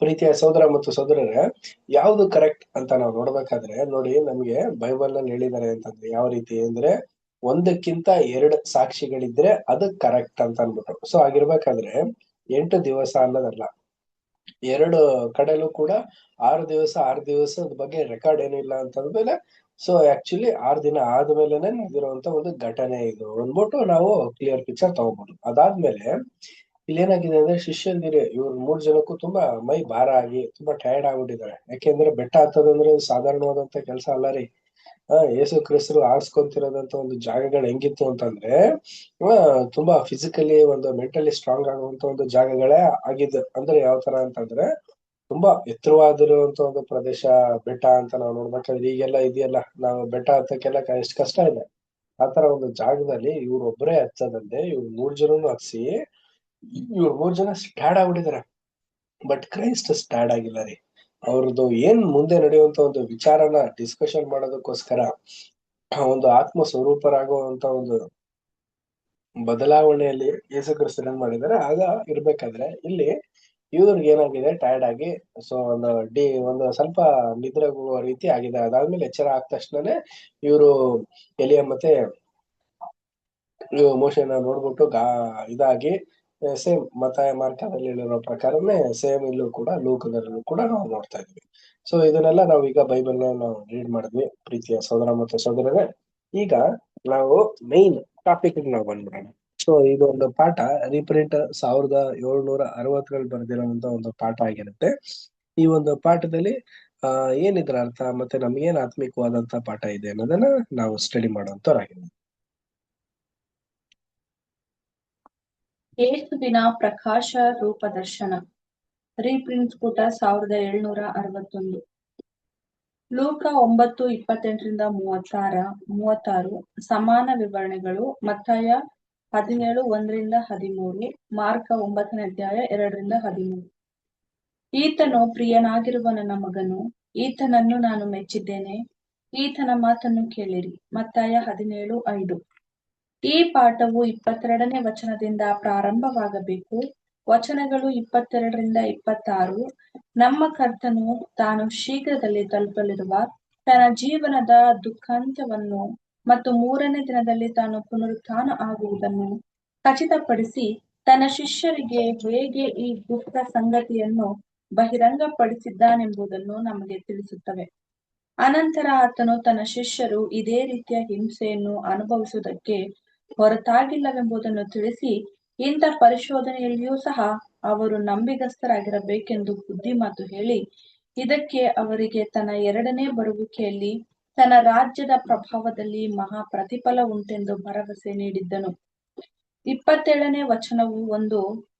ಪ್ರೀತಿಯ ಸಹೋದರ ಮತ್ತು ಸಹೋದರರೇ, ಯಾವ್ದು ಕರೆಕ್ಟ್ ಅಂತ ನಾವು ನೋಡ್ಬೇಕಾದ್ರೆ ನೋಡಿ, ನಮ್ಗೆ ಬೈಬಲ್ ನಲ್ಲಿ ಹೇಳಿದ್ದಾರೆ ಅಂತಂದ್ರೆ ಯಾವ ರೀತಿ ಅಂದ್ರೆ 1ಕ್ಕಿಂತ 2 ಸಾಕ್ಷಿಗಳಿದ್ರೆ ಅದು ಕರೆಕ್ಟ್ ಅಂತ ಅನ್ಬಿಟ್ಟು. ಸೊ ಆಗಿರ್ಬೇಕಾದ್ರೆ 8 ದಿವಸ ಅನ್ನೋದಲ್ಲ, 2 ಕಡೆಲೂ ಕೂಡ 6 ದಿವಸದ ಬಗ್ಗೆ ರೆಕಾರ್ಡ್ ಏನಿಲ್ಲ ಅಂತಂದ್ಮೇಲೆ ಸೊ ಆಕ್ಚುಲಿ 6 ದಿನ ಆದ್ಮೇಲೆನೆ ನಡೆದಿರುವಂತ ಒಂದು ಘಟನೆ ಇದು ಅಂದ್ಬಿಟ್ಟು ನಾವು ಕ್ಲಿಯರ್ ಪಿಕ್ಚರ್ ತಗೋಬಹುದು. ಅದಾದ್ಮೇಲೆ ಇಲ್ಲೇನಾಗಿದೆ ಅಂದ್ರೆ ಶಿಷ್ಯಂದಿರೆ ಇವ್ರು 3 ಜನಕ್ಕೂ ತುಂಬಾ ಮೈ ಭಾರ ಆಗಿ ತುಂಬಾ ಟಯರ್ಡ್ ಆಗ್ಬಿಟ್ಟಿದ್ದಾರೆ. ಯಾಕೆಂದ್ರೆ ಬೆಟ್ಟ ಹತ್ತೋದಂದ್ರೆ ಸಾಧಾರಣವಾದಂತ ಕೆಲಸ ಅಲ್ಲ ರೀ. ಯೇಸು ಕ್ರಿಸ್ತರು ಆರಿಸ್ಕೊಂತಿರೋದಂತ ಒಂದು ಜಾಗಗಳು ಹೆಂಗಿತ್ತು ಅಂತಂದ್ರೆ ತುಂಬಾ ಫಿಸಿಕಲಿ ಒಂದು ಮೆಂಟಲಿ ಸ್ಟ್ರಾಂಗ್ ಆಗುವಂತ ಒಂದು ಜಾಗಗಳೇ ಆಗಿದ್ದು. ಅಂದ್ರೆ ಯಾವ ತರ ಅಂತಂದ್ರೆ ತುಂಬಾ ಎತ್ತರವಾಗಿರುವಂತ ಒಂದು ಪ್ರದೇಶ, ಬೆಟ್ಟ ಅಂತ ನಾವು ನೋಡ್ಬೇಕಾದ್ರೆ ಈಗೆಲ್ಲ ಇದೆಯಲ್ಲ, ನಾವು ಬೆಟ್ಟ ಹತ್ತಕ್ಕೆಲ್ಲ ಎಷ್ಟು ಕಷ್ಟ ಇದೆ. ಆತರ ಒಂದು ಜಾಗದಲ್ಲಿ ಇವ್ರು ಒಬ್ಬರೇ ಹತ್ತದಂತೆ ಇವ್ರು 3 ಜನನು ಹತ್ಸಿ ಇವ್ರು 3 ಜನ ಸ್ಟ್ಯಾಡ್ ಆಗ್ಬಿಟ್ಟಿದಾರೆ. ಬಟ್ ಕ್ರೈಸ್ಟ್ ಸ್ಟ್ಯಾಡ್ ಆಗಿಲ್ಲ ರೀ. ಅವ್ರದ್ದು ಏನ್ ಮುಂದೆ ನಡೆಯುವಂತ ಒಂದು ವಿಚಾರನ ಡಿಸ್ಕಷನ್ ಮಾಡೋದಕ್ಕೋಸ್ಕರ ಒಂದು ಆತ್ಮ ಸ್ವರೂಪರಾಗುವಂತ ಒಂದು ಬದಲಾವಣೆಯಲ್ಲಿ ಯೇಸು ಕ್ರಿಸ್ತರು ಏನ್ ಮಾಡಿದ್ದಾರೆ. ಆಗ ಇರ್ಬೇಕಾದ್ರೆ ಇಲ್ಲಿ ಇವ್ರಿಗೆ ಏನಾಗಿದೆ, ಟಯರ್ಡ್ ಆಗಿ ಸೊ ಒಂದು ಸ್ವಲ್ಪ ನಿದ್ರೆಗುವ ರೀತಿ ಆಗಿದೆ. ಅದಾದ್ಮೇಲೆ ಎಚ್ಚರ ಆದ ತಕ್ಷಣನೇ ಇವರು ಎಲಿಯ ಮತ್ತೆ ಮೋಶೆನ ನೋಡ್ಬಿಟ್ಟು ಇದಾಗಿ ಸೇಮ್ ಮತ್ತಾಯ ಮಾರ್ಕದಲ್ಲಿ ಹೇಳಿರೋ ಪ್ರಕಾರನೇ ಸೇಮ್ ಇಲ್ಲೂ ಕೂಡ ಲೋಕದಲ್ಲೂ ಕೂಡ ನಾವು ನೋಡ್ತಾ ಇದ್ವಿ. ಸೊ ಇದನ್ನೆಲ್ಲ ನಾವು ಈಗ ಬೈಬಲ್ ನಾವು ರೀಡ್ ಮಾಡಿದ್ವಿ. ಪ್ರೀತಿಯ ಸಹೋದರ ಮತ್ತು ಸಹೋದರರೇ, ಈಗ ನಾವು ಮೈನ್ ಟಾಪಿಕ್ ನಾವು ಬಂದ್ಬಿಡೋಣ. ಸೊ ಇದು ಒಂದು ಪಾಠ ರೀಪ್ರಿಂಟ್ 1760 ಬರೆದಿರುವಂತ ಒಂದು ಪಾಠ ಆಗಿರುತ್ತೆ. ಈ ಒಂದು ಪಾಠದಲ್ಲಿ ಏನಿದ್ರ ಅರ್ಥ ಮತ್ತೆ ನಮ್ಗೇನ್ ಆತ್ಮಿಕವಾದಂತ ಪಾಠ ಇದೆ ಅನ್ನೋದನ್ನ ನಾವು ಸ್ಟಡಿ ಮಾಡುವಂತವ್ರಾಗಿದ್ದೀವಿ. ಯೇಸುವಿನ ಪ್ರಕಾಶ ರೂಪದರ್ಶನ, ರೀಪ್ರಿಂಟ್ ಪುಟ 1761. ಲೂಕ 9:28-36 ಸಮಾನ ವಿವರಣೆಗಳು. ಮತ್ತಾಯ 17:1-13, ಮಾರ್ಕ 9ನೇ ಅಧ್ಯಾಯ 2-13. ಈತನು ಪ್ರಿಯನಾಗಿರುವ ನನ್ನ ಮಗನು, ಈತನನ್ನು ನಾನು ಮೆಚ್ಚಿದ್ದೇನೆ, ಈತನ ಮಾತನ್ನು ಕೇಳಿರಿ. ಮತ್ತಾಯ 17:5. ಈ ಪಾಠವು 22ನೇ ವಚನದಿಂದ ಪ್ರಾರಂಭವಾಗಬೇಕು. ವಚನಗಳು 22-26. ನಮ್ಮ ಕರ್ತನು ತಾನು ಶೀಘ್ರದಲ್ಲಿ ತಲುಪಲಿರುವ ತನ್ನ ಜೀವನದ ದುಃಖಾಂತ್ಯವನ್ನು ಮತ್ತು 3ನೇ ದಿನದಲ್ಲಿ ತಾನು ಪುನರುತ್ಥಾನ ಆಗುವುದನ್ನು ಖಚಿತಪಡಿಸಿ ತನ್ನ ಶಿಷ್ಯರಿಗೆ ಹೇಗೆ ಈ ಗುಪ್ತ ಸಂಗತಿಯನ್ನು ಬಹಿರಂಗಪಡಿಸಿದ್ದಾನೆಂಬುದನ್ನು ನಮಗೆ ತಿಳಿಸುತ್ತವೆ. ಅನಂತರ ಆತನು ತನ್ನ ಶಿಷ್ಯರು ಇದೇ ರೀತಿಯ ಹಿಂಸೆಯನ್ನು ಅನುಭವಿಸುವುದಕ್ಕೆ ಹೊರತಾಗಿಲ್ಲವೆಂಬುದನ್ನು ತಿಳಿಸಿ, ಇಂಥ ಪರಿಶೋಧನೆಯಲ್ಲಿಯೂ ಸಹ ಅವರು ನಂಬಿಗಸ್ತರಾಗಿರಬೇಕೆಂದು ಬುದ್ಧಿಮಾತು ಹೇಳಿ, ಇದಕ್ಕೆ ಅವರಿಗೆ ತನ್ನ 2ನೇ ಬರುವಿಕೆಯಲ್ಲಿ ತನ್ನ ರಾಜ್ಯದ ಪ್ರಭಾವದಲ್ಲಿ ಮಹಾ ಪ್ರತಿಫಲ ಉಂಟೆಂದು ಭರವಸೆ ನೀಡಿದ್ದನು. 27ನೇ ವಚನವು ಒಂದು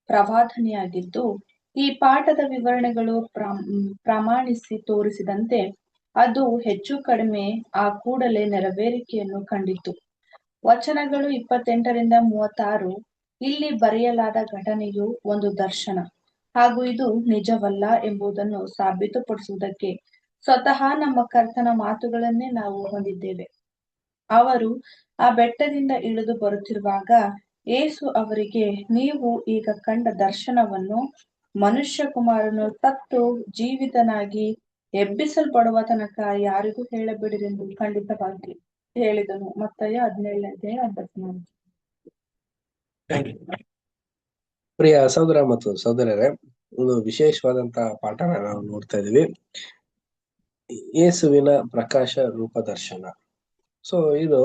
ಪ್ರವಾದನೆಯಾಗಿದ್ದು, ಈ ಪಾಠದ ವಿವರಣೆಗಳು ಪ್ರಮಾಣಿಸಿ ತೋರಿಸಿದಂತೆ ಅದು ಹೆಚ್ಚು ಕಡಿಮೆ ಆ ಕೂಡಲೇ ನೆರವೇರಿಕೆಯನ್ನು ಕಂಡಿತು. ವಚನಗಳು 28-36. ಇಲ್ಲಿ ಬರೆಯಲಾದ ಘಟನೆಯು ಒಂದು ದರ್ಶನ ಹಾಗೂ ಇದು ನಿಜವಲ್ಲ ಎಂಬುದನ್ನು ಸಾಬೀತುಪಡಿಸುವುದಕ್ಕೆ ಸ್ವತಃ ನಮ್ಮ ಕರ್ತನ ಮಾತುಗಳನ್ನೇ ನಾವು ಹೊಂದಿದ್ದೇವೆ. ಅವರು ಆ ಬೆಟ್ಟದಿಂದ ಇಳಿದು ಬರುತ್ತಿರುವಾಗ ಯೇಸು ಅವರಿಗೆ, ನೀವು ಈಗ ಕಂಡ ದರ್ಶನವನ್ನು ಮನುಷ್ಯ ಕುಮಾರನು ಸತ್ತು ಜೀವಿತನಾಗಿ ಎಬ್ಬಿಸಲ್ಪಡುವ ತನಕ ಯಾರಿಗೂ ಹೇಳಬೇಡಿರೆಂದು ಖಂಡಿತವಾಗಿ ಹೇಳಿದನು. ಮತ್ತಾಯ 17:14. ಪ್ರಿಯ ಸಹೋದರ ಮತ್ತು ಸಹೋದರರೇ, ಒಂದು ವಿಶೇಷವಾದಂತಹ ಪಾಠನ ನಾವು ನೋಡ್ತಾ ಇದೀವಿ. ಯೇಸುವಿನ ಪ್ರಕಾಶ ರೂಪದರ್ಶನ. ಸೊ ಇದು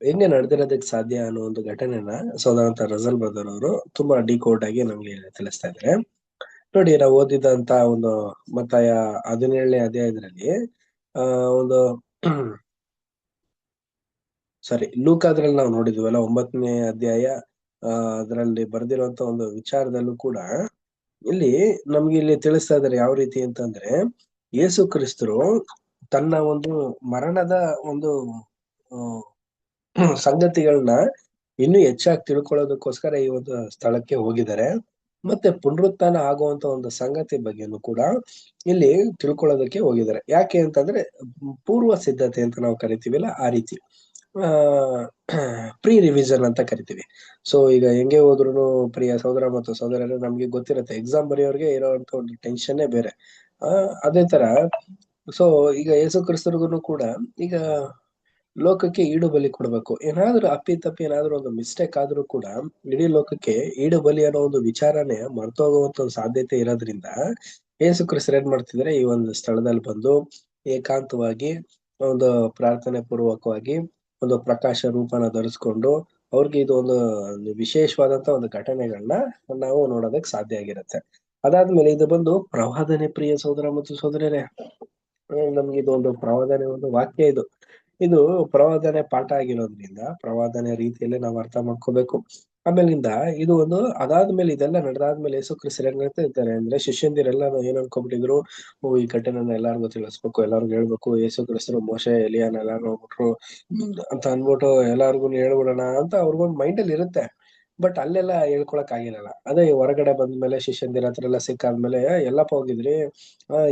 ಹೆಂಗೆ ನಡೆದಿರೋದಕ್ಕೆ ಸಾಧ್ಯ ಅನ್ನೋ ಒಂದು ಘಟನೆನ ಸೋದರಂತ ರಸಲ್ ಬ್ರದರ್ ಅವರು ತುಂಬಾ ಡಿಕೋಡ್ ಆಗಿ ನಮ್ಗೆ ತಿಳಿಸ್ತಾ ಇದ್ದಾರೆ. ನೋಡಿ, ನಾವು ಓದಿದಂತ ಒಂದು ಮತ್ತಾಯ 17ನೇ ಅಧ್ಯಾಯದಲ್ಲಿ ಒಂದು ಸಾರಿ ಲೂಕಾದ್ರಲ್ಲಿ ನಾವು ನೋಡಿದ್ವಲ್ಲ 9ನೇ ಅಧ್ಯಾಯ ಅದರಲ್ಲಿ ಬರ್ದಿರುವಂತ ಒಂದು ವಿಚಾರದಲ್ಲೂ ಕೂಡ ಇಲ್ಲಿ ನಮ್ಗೆ ಇಲ್ಲಿ ತಿಳಿಸ್ತಾ ಇದಾರೆ ಯಾವ ರೀತಿ ಅಂತಂದ್ರೆ ಯೇಸು ಕ್ರಿಸ್ತರು ತನ್ನ ಒಂದು ಮರಣದ ಒಂದು ಸಂಗತಿಗಳನ್ನ ಇನ್ನೂ ಹೆಚ್ಚಾಗಿ ತಿಳ್ಕೊಳ್ಳೋದಕ್ಕೋಸ್ಕರ ಈ ಒಂದು ಸ್ಥಳಕ್ಕೆ ಹೋಗಿದ್ದಾರೆ. ಮತ್ತೆ ಪುನರುತ್ಥಾನ ಆಗುವಂತ ಒಂದು ಸಂಗತಿ ಬಗ್ಗೆನೂ ಕೂಡ ಇಲ್ಲಿ ತಿಳ್ಕೊಳ್ಳೋದಕ್ಕೆ ಹೋಗಿದ್ದಾರೆ. ಯಾಕೆ ಅಂತಂದ್ರೆ ಪೂರ್ವ ಸಿದ್ಧತೆ ಅಂತ ನಾವು ಕರಿತೀವಿಲ್ಲ ಆ ರೀತಿ ಪ್ರೀ ರಿವಿಷನ್ ಅಂತ ಕರಿತೀವಿ. ಸೊ ಈಗ ಹೆಂಗೆ ಹೋದ್ರು ಪ್ರಿಯ ಸಹೋದರ ಮತ್ತು ಸಹೋದರರು ನಮ್ಗೆ ಗೊತ್ತಿರುತ್ತೆ, ಎಕ್ಸಾಮ್ ಬರೆಯೋರ್ಗೆ ಇರೋಂತ ಒಂದು ಟೆನ್ಷನ್ನೇ ಬೇರೆ. ಅದೇ ತರ ಸೊ ಈಗ ಯೇಸು ಕ್ರಿಸ್ತರಿಗೂ ಕೂಡ ಈಗ ಲೋಕಕ್ಕೆ ಈಡು ಬಲಿ ಕೊಡ್ಬೇಕು, ಏನಾದ್ರೂ ಅಪ್ಪಿತಪ್ಪಿ ಏನಾದ್ರೂ ಒಂದು ಮಿಸ್ಟೇಕ್ ಆದ್ರೂ ಕೂಡ ಇಡೀ ಲೋಕಕ್ಕೆ ಈಡು ಬಲಿ ಅನ್ನೋ ಒಂದು ವಿಚಾರನೆ ಮರ್ತೋಗುವಂತ ಒಂದು ಸಾಧ್ಯತೆ ಇರೋದ್ರಿಂದ ಯೇಸು ಕ್ರಿಸ್ತರು ಏನ್ ಮಾಡ್ತಿದ್ರೆ ಈ ಒಂದು ಸ್ಥಳದಲ್ಲಿ ಬಂದು ಏಕಾಂತವಾಗಿ ಒಂದು ಪ್ರಾರ್ಥನೆ ಪೂರ್ವಕವಾಗಿ ಒಂದು ಪ್ರಕಾಶ ರೂಪನ ಧರಿಸ್ಕೊಂಡು ಅವ್ರಿಗೆ ಇದು ಒಂದು ವಿಶೇಷವಾದಂತ ಒಂದು ಘಟನೆಗಳನ್ನ ನಾವು ನೋಡೋದಕ್ ಸಾಧ್ಯ ಆಗಿರುತ್ತೆ. ಅದಾದ್ಮೇಲೆ ಇದು ಬಂದು ಪ್ರವಾದನೆ ಪ್ರಿಯ ಸಹೋದರ ಮತ್ತು ಸಹೋದರರೇ, ನಮ್ಗೆ ಇದು ಒಂದು ಪ್ರವಾದನೆ ಒಂದು ವಾಕ್ಯ ಇದು ಪ್ರವಾದನೆ ಪಾಠ ಆಗಿರೋದ್ರಿಂದ ಪ್ರವಾದನೆ ರೀತಿಯಲ್ಲಿ ನಾವು ಅರ್ಥ ಮಾಡ್ಕೋಬೇಕು. ಆಮೇಲಿಂದ ಇದು ಒಂದು ಅದಾದ್ಮೇಲೆ ಇದೆಲ್ಲ ನಡೆದಾದ್ಮೇಲೆ ಯೇಸು ಕ್ರಿಸ್ತರು ಏನ್ ಹೇಳ್ತಾ ಇದ್ದಾರೆ ಅಂದ್ರೆ ಶಿಷ್ಯಂದಿರೆಲ್ಲ ಏನ್ ಅನ್ಕೊಂಡ್ಬಿಟ್ಟಿದ್ರು, ಈ ಘಟನೆನ ಎಲ್ಲಾರ್ಗು ತಿಳಿಸ್ಬೇಕು, ಎಲ್ಲಾರ್ಗು ಹೇಳ್ಬೇಕು, ಯೇಸು ಕ್ರಿಸ್ತರು ಮೋಶೆ ಎಲಿಯಾನೆಲ್ಲ ನೋಡ್ಬಿಟ್ರು ಅಂತ ಅನ್ಬಿಟ್ಟು ಎಲ್ಲಾರ್ಗು ಹೇಳ್ಬಿಡೋಣ ಅಂತ ಅವ್ರಿಗೊಂದ್ ಮೈಂಡ್ ಅಲ್ಲಿ ಇರುತ್ತೆ. ಬಟ್ ಅಲ್ಲೆಲ್ಲ ಹೇಳ್ಕೊಳಕ್ ಆಗಿರಲ್ಲ. ಅದೇ ಹೊರಗಡೆ ಬಂದ್ಮೇಲೆ ಶಿಷ್ಯಂದಿರ ಹತ್ರ ಎಲ್ಲ ಸಿಕ್ಕಾದ್ಮೇಲೆ ಎಲ್ಲಪ್ಪ ಹೋಗಿದ್ರಿ,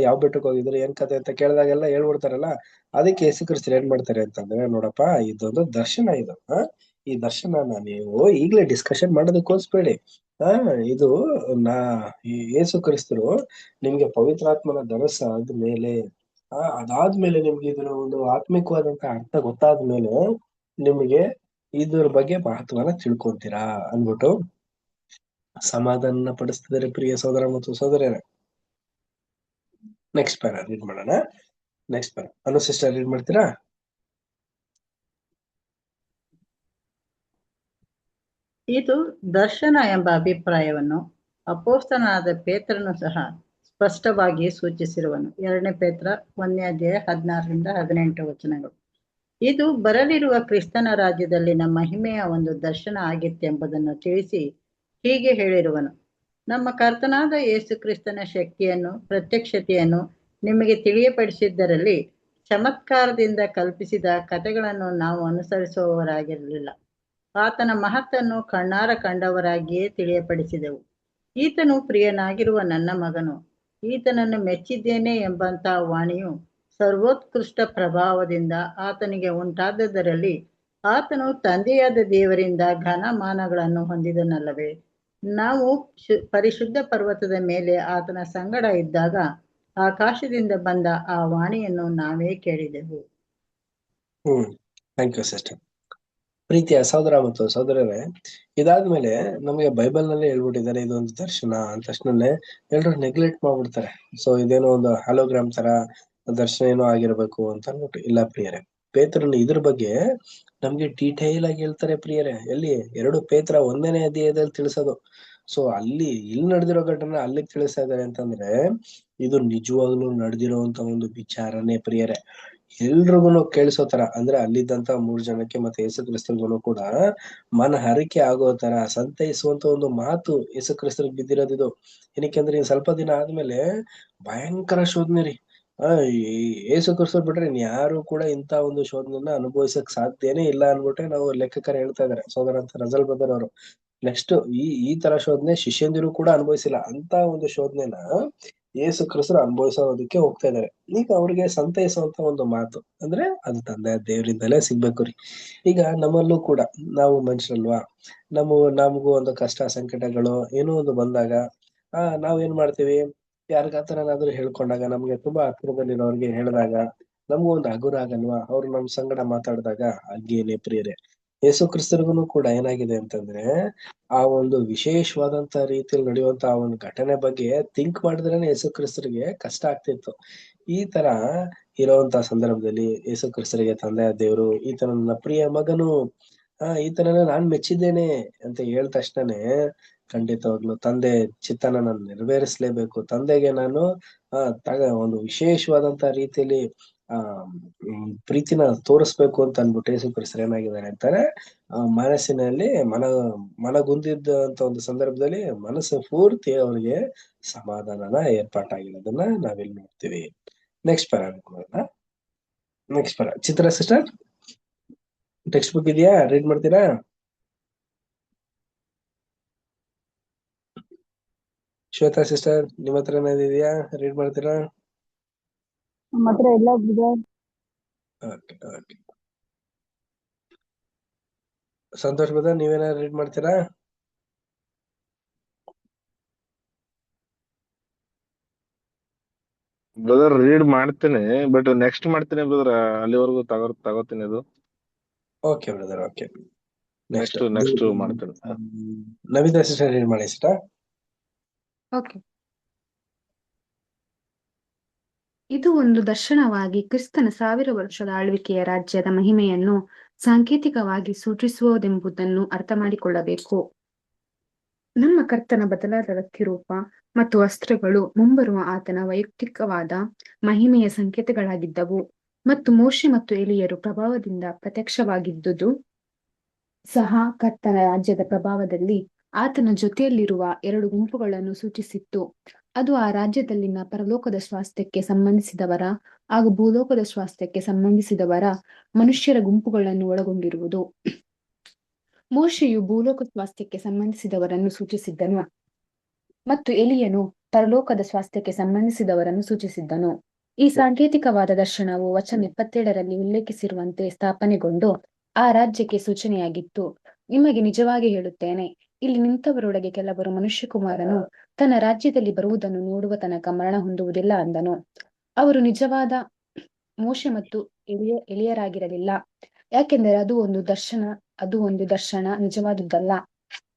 ಯಾವ ಬೆಟ್ಟಕ್ಕೆ ಹೋಗಿದ್ರಿ, ಏನ್ ಕತೆ ಅಂತ ಕೇಳಿದಾಗೆಲ್ಲ ಹೇಳ್ಬಿಡ್ತಾರಲ್ಲ. ಅದಕ್ಕೆ ಯೇಸು ಕ್ರಿಸ್ತರು ಏನ್ ಮಾಡ್ತಾರೆ ಅಂತಂದ್ರೆ, ನೋಡಪ್ಪ ಇದೊಂದು ದರ್ಶನ ಇದು, ಈ ದರ್ಶನನ ನೀವು ಈಗ್ಲೇ ಡಿಸ್ಕಷನ್ ಮಾಡೋದಕ್ಕೆ ಹೋಗ್ಬೇಡಿ. ಇದು ಈ ಯೇಸು ಕ್ರಿಸ್ತರು ನಿಮ್ಗೆ ಪವಿತ್ರಾತ್ಮನ ಧರಿಸಾದ್ಮೇಲೆ ಅದಾದ್ಮೇಲೆ ನಿಮ್ಗೆ ಇದರ ಒಂದು ಆತ್ಮಿಕವಾದಂತ ಅರ್ಥ ಗೊತ್ತಾದ್ಮೇಲೆ ನಿಮ್ಗೆ ಇದ್ರ ಬಗ್ಗೆ ಮಹತ್ವನ ತಿಳ್ಕೊಂತೀರಾ ಅಂದ್ಬಿಟ್ಟು ಸಮಾಧಾನ ಪಡಿಸ್ತಿದ್ದಾರೆ ಪ್ರಿಯ ಸಹೋದರ ಮತ್ತು ಸಹೋದರರೇ. ನೆಕ್ಸ್ಟ್ ಪ್ಯಾರ ರೀಡ್ ಮಾಡೋಣ. ನೆಕ್ಸ್ಟ್ ಪ್ಯಾರ ಅನು ಸಿಸ್ಟರ್ ರೀಡ್ ಮಾಡ್ತೀರಾ? ಇದು ದರ್ಶನ ಎಂಬ ಅಭಿಪ್ರಾಯವನ್ನು ಅಪೊಸ್ತಲನಾದ ಪೇತ್ರನು ಸಹ ಸ್ಪಷ್ಟವಾಗಿ ಸೂಚಿಸಿರುವನು. 2ನೇ ಪೇತ್ರ 1ನೇ ಅಧ್ಯಾಯ 16-18 ವಚನಗಳು. ಇದು ಬರಲಿರುವ ಕ್ರಿಸ್ತನ ರಾಜ್ಯದಲ್ಲಿನ ಮಹಿಮೆಯ ಒಂದು ದರ್ಶನ ಆಗಿತ್ತೆಂಬುದನ್ನು ತಿಳಿಸಿ ಹೀಗೆ ಹೇಳಿರುವನು, ನಮ್ಮ ಕರ್ತನಾದ ಯೇಸು ಕ್ರಿಸ್ತನ ಶಕ್ತಿಯನ್ನು ಪ್ರತ್ಯಕ್ಷತೆಯನ್ನು ನಿಮಗೆ ತಿಳಿಯಪಡಿಸಿದ್ದರಲ್ಲಿ ಚಮತ್ಕಾರದಿಂದ ಕಲ್ಪಿಸಿದ ಕಥೆಗಳನ್ನು ನಾವು ಅನುಸರಿಸುವವರಾಗಿರಲಿಲ್ಲ. ಆತನ ಮಹತ್ತನ್ನು ಕಣ್ಣಾರ ಕಂಡವರಾಗಿಯೇ ತಿಳಿಯಪಡಿಸಿದೆವು. ಈತನು ಪ್ರಿಯನಾಗಿರುವ ನನ್ನ ಮಗನು, ಈತನನ್ನು ಮೆಚ್ಚಿದ್ದೇನೆ ಎಂಬಂತ ವಾಣಿಯು ಸರ್ವೋತ್ಕೃಷ್ಟ ಪ್ರಭಾವದಿಂದ ಆತನಿಗೆ ಉಂಟಾದದರಲ್ಲಿ ಆತನು ತಂದೆಯಾದ ದೇವರಿಂದ ಘನಮಾನಗಳನ್ನು ಹೊಂದಿದನಲ್ಲವೇ? ನಾವು ಪರಿಶುದ್ಧ ಪರ್ವತದ ಮೇಲೆ ಆತನ ಸಂಗಡ ಇದ್ದಾಗ ಆಕಾಶದಿಂದ ಬಂದ ಆ ವಾಣಿಯನ್ನು ನಾವೇ ಕೇಳಿದೆವು. Thank you sister. ಪ್ರೀತಿಯ ಸಹೋದರ ಮತ್ತು ಸಹೋದರರೇ, ಇದಾದ್ಮೇಲೆ ನಮಗೆ ಬೈಬಲ್ ನಲ್ಲಿ ಹೇಳ್ಬಿಟ್ಟಿದ್ದಾರೆ ಇದೊಂದು ದರ್ಶನ ಅಂತ ತಕ್ಷಣನೇ ಎಲ್ರು ನೆಗ್ಲೆಕ್ಟ್ ಮಾಡ್ಬಿಡ್ತಾರೆ. ಸೊ ಇದೇನೋ ಒಂದು ಹಾಲೋಗ್ರಾಮ್ ತರ ದರ್ಶನ ಏನೋ ಆಗಿರ್ಬೇಕು ಅಂತ ಅನ್ಬಿಟ್ಟು. ಇಲ್ಲ ಪ್ರಿಯರೇ, ಪೇತ್ರನ ಇದ್ರ ಬಗ್ಗೆ ನಮ್ಗೆ ಡೀಟೇಲ್ ಆಗಿ ಹೇಳ್ತಾರೆ ಪ್ರಿಯರೇ. ಎಲ್ಲಿ 2 ಪೇತ್ರ 1ನೇ ಅಧ್ಯಾಯದಲ್ಲಿ ತಿಳಿಸೋದು. ಸೊ ಇಲ್ಲಿ ನಡೆದಿರೋ ಘಟನೆ ಅಲ್ಲಿಗೆ ತಿಳಿಸ್ತಾ ಇದ್ದಾರೆ ಅಂತಂದ್ರೆ ಇದು ನಿಜವಾಗ್ಲೂ ನಡೆದಿರೋಂತ ಒಂದು ವಿಚಾರನೆ ಪ್ರಿಯರೇ. ಎಲ್ರಿಗೂ ಕೇಳಿಸೋ ತರ ಅಂದ್ರೆ ಅಲ್ಲಿದ್ದಂತ 3 ಜನಕ್ಕೆ ಮತ್ತೆ ಯೇಸು ಕ್ರಿಸ್ತರಿಗೂ ಕೂಡ ಮನಹರಿಕೆ ಆಗೋ ತರ ಸಂತೈಸುವಂತ ಒಂದು ಮಾತು ಯೇಸು ಕ್ರಿಸ್ತರಿಗೆ ಬಿದ್ದಿರೋದಿದು. ಏನಕ್ಕೆ ಸ್ವಲ್ಪ ದಿನ ಆದ್ಮೇಲೆ ಭಯಂಕರ ಶೋಧನೆ ರೀ. ಯೇಸು ಕ್ರಿಸ್ತರು ಬಿಟ್ರೆ ಇನ್ ಯಾರು ಕೂಡ ಇಂತ ಒಂದು ಶೋಧನೆಯನ್ನ ಅನುಭವಿಸಕ್ ಸಾಧ್ಯನೇ ಇಲ್ಲ ಅನ್ಬಿಟ್ಟೆ ನಾವು ಲೆಕ್ಕಕಾರ ಹೇಳ್ತಾ ಇದಾರೆ ಸೋದರ ಅಂತ ರಜಲ್ ಬ್ರದರ್ ಅವರು. ನೆಕ್ಸ್ಟ್ ಈ ತರ ಶೋಧನೆ ಶಿಷ್ಯಂದಿರು ಕೂಡ ಅನುಭವಿಸಿಲ್ಲ. ಅಂತ ಒಂದು ಶೋಧನೆನ ಯೇಸು ಕ್ರಿಸ್ತರು ಅನುಭವಿಸೋದಕ್ಕೆ ಹೋಗ್ತಾ ಇದಾರೆ. ಈಗ ಅವ್ರಿಗೆ ಸಂತೈಸುವಂತ ಒಂದು ಮಾತು ಅಂದ್ರೆ ಅದು ತಂದೆ ದೇವರಿಂದಲೇ ಸಿಗ್ಬೇಕು ರೀ. ಈಗ ನಮ್ಮಲ್ಲೂ ಕೂಡ ನಾವು ಮನುಷ್ಯರಲ್ವಾ, ನಮಗೂ ಒಂದು ಕಷ್ಟ ಸಂಕಟಗಳು ಏನೋ ಒಂದು ಬಂದಾಗ ನಾವ್ ಏನ್ ಮಾಡ್ತೀವಿ, ಯಾರಿಗಾತರನಾದ್ರೂ ಹೇಳ್ಕೊಂಡಾಗ, ನಮ್ಗೆ ತುಂಬಾ ಹತ್ತಿರದಲ್ಲಿರೋರ್ಗೆ ಹೇಳಿದಾಗ ನಮಗೂ ಒಂದು ಹಗುರ ಆಗಲ್ವಾ? ಅವ್ರು ನಮ್ ಸಂಗಡ ಮಾತಾಡಿದಾಗ ಹಾಗೇನೆ ಪ್ರಿಯರೇ ಯೇಸು ಕ್ರಿಸ್ತರಿಗೂ ಕೂಡ ಏನಾಗಿದೆ ಅಂತಂದ್ರೆ ಆ ಒಂದು ವಿಶೇಷವಾದಂತ ರೀತಿಯಲ್ಲಿ ನಡೆಯುವಂತ ಆ ಒಂದು ಘಟನೆ ಬಗ್ಗೆ ಥಿಂಕ್ ಮಾಡಿದ್ರೇನೆ ಯೇಸು ಕ್ರಿಸ್ತರಿಗೆ ಕಷ್ಟ ಆಗ್ತಿತ್ತು. ಈ ತರ ಇರೋಂತ ಸಂದರ್ಭದಲ್ಲಿ ಯೇಸು ಕ್ರಿಸ್ತರಿಗೆ ತಂದೆಯ ದೇವರು ಈತ ನನ್ನ ಪ್ರಿಯ ಮಗನು, ಈತನನ್ನ ನಾನ್ ಮೆಚ್ಚಿದ್ದೇನೆ ಅಂತ ಹೇಳಿದ ತಕ್ಷಣನೇ ಖಂಡಿತವಾಗ್ಲು ತಂದೆ ಚಿತ್ತನ ನಾನು ನೆರವೇರಿಸಲೇಬೇಕು. ತಂದೆಗೆ ನಾನು ಒಂದು ವಿಶೇಷವಾದಂತ ರೀತಿಯಲ್ಲಿ ಆ ಪ್ರೀತಿನ ತೋರಿಸ್ಬೇಕು ಅಂತ ಅನ್ಬಿಟ್ಟು ಯೇಸು ಕ್ರಿಸ್ತರು ಏನಾಗಿದ್ದಾರೆ ಅಂತಾರೆ, ಮನಸ್ಸಿನಲ್ಲಿ ಮನಗುಂದಿದ್ದಂತ ಒಂದು ಸಂದರ್ಭದಲ್ಲಿ ಮನಸ್ಸು ಪೂರ್ತಿ ಅವ್ರಿಗೆ ಸಮಾಧಾನನ ಏರ್ಪಾಟಾಗಿರೋದನ್ನ ನಾವಿಲ್ಲಿ ನೋಡ್ತೀವಿ. ನೆಕ್ಸ್ಟ್ ಪರ ನೋಡೋಣ. ನೆಕ್ಸ್ಟ್ ಪರ ಚಿತ್ರ ಸಿಸ್ಟರ್, ಟೆಕ್ಸ್ಟ್ ಬುಕ್ ಇದೆಯಾ? ರೀಡ್ ಮಾಡ್ತೀರಾ? ಶ್ವೇತಾ ಸಿಸ್ಟರ್, ನಿಮ್ಮ ಹತ್ರ ಏನಾದ್ರು ಇದೆಯಾ? ರೀಡ್ ಮಾಡ್ತೀರಾ? ನಮ್ಮ ಹತ್ರ ಎಲ್ಲ brother. Okay okay. Santosh brother, ನೀವೇನಾದ್ರು ರೀಡ್ ಮಾಡ್ತೀರಾ? ಬ್ರದರ್ ರೀಡ್ ಮಾಡ್ತೇನೆ, ಬಟ್ ನೆಕ್ಸ್ಟ್ ಮಾಡ್ತೇನೆ ಬ್ರದರ್. ಅಲ್ಲಿವರೆಗೂ ತಗೋತೀನಿ ಅದು. Okay brother, okay. ನೆಕ್ಸ್ಟ್ ಮಾಡ್ತೇನೆ. ನವಿತಾ ಸಿಸ್ಟರ್ ರೀಡ್ ಮಾಡಿ ಸಿಸ್ಟರ್. ಓಕೆ. ಇದು ಒಂದು ದರ್ಶನವಾಗಿ ಕ್ರಿಸ್ತನ 1000 ವರ್ಷದ ಆಳ್ವಿಕೆಯ ರಾಜ್ಯದ ಮಹಿಮೆಯನ್ನು ಸಾಂಕೇತಿಕವಾಗಿ ಸೂಚಿಸುವುದೆಂಬುದನ್ನು ಅರ್ಥ ಮಾಡಿಕೊಳ್ಳಬೇಕು. ನಮ್ಮ ಕರ್ತನ ಬದಲಾದ ವ್ಯಕ್ತಿರೂಪ ಮತ್ತು ವಸ್ತ್ರಗಳು ಮುಂಬರುವ ಆತನ ವೈಯಕ್ತಿಕವಾದ ಮಹಿಮೆಯ ಸಂಕೇತಗಳಾಗಿದ್ದವು ಮತ್ತು ಮೋಶೆ ಮತ್ತು ಎಲಿಯರು ಪ್ರಭಾವದಿಂದ ಪ್ರತ್ಯಕ್ಷವಾಗಿದ್ದುದು ಸಹ ಕರ್ತನ ರಾಜ್ಯದ ಪ್ರಭಾವದಲ್ಲಿ ಆತನ ಜೊತೆಯಲ್ಲಿರುವ 2 ಗುಂಪುಗಳನ್ನು ಸೂಚಿಸಿತ್ತು. ಅದು ಆ ರಾಜ್ಯದಲ್ಲಿನ ಪರಲೋಕದ ಸ್ವಾಸ್ಥ್ಯಕ್ಕೆ ಸಂಬಂಧಿಸಿದವರ ಹಾಗೂ ಭೂಲೋಕದ ಸ್ವಾಸ್ಥ್ಯಕ್ಕೆ ಸಂಬಂಧಿಸಿದವರ ಮನುಷ್ಯರ ಗುಂಪುಗಳನ್ನು ಒಳಗೊಂಡಿರುವುದು. ಮೋಶೆಯು ಭೂಲೋಕ ಸ್ವಾಸ್ಥ್ಯಕ್ಕೆ ಸಂಬಂಧಿಸಿದವರನ್ನು ಸೂಚಿಸಿದ್ದನು ಮತ್ತು ಎಲಿಯನು ಪರಲೋಕದ ಸ್ವಾಸ್ಥ್ಯಕ್ಕೆ ಸಂಬಂಧಿಸಿದವರನ್ನು ಸೂಚಿಸಿದ್ದನು. ಈ ಸಾಂಕೇತಿಕವಾದ ದರ್ಶನವು ವಚನ 27ರಲ್ಲಿ ಉಲ್ಲೇಖಿಸಿರುವಂತೆ ಸ್ಥಾಪನೆಗೊಂಡು ಆ ರಾಜ್ಯಕ್ಕೆ ಸೂಚನೆಯಾಗಿತ್ತು. ನಿಮಗೆ ನಿಜವಾಗಿ ಹೇಳುತ್ತೇನೆ, ಇಲ್ಲಿ ನಿಂತವರೊಳಗೆ ಕೆಲವರು ಮನುಷ್ಯಕುಮಾರನು ತನ್ನ ರಾಜ್ಯದಲ್ಲಿ ಬರುವುದನ್ನು ನೋಡುವ ತನಕ ಮರಣ ಹೊಂದುವುದಿಲ್ಲ ಅಂದನು. ಅವರು ನಿಜವಾದ ಮೋಶೆ ಮತ್ತು ಎಲಿಯರಾಗಿರಲಿಲ್ಲ, ಯಾಕೆಂದರೆ ಅದು ಒಂದು ದರ್ಶನ ನಿಜವಾದುದಲ್ಲ.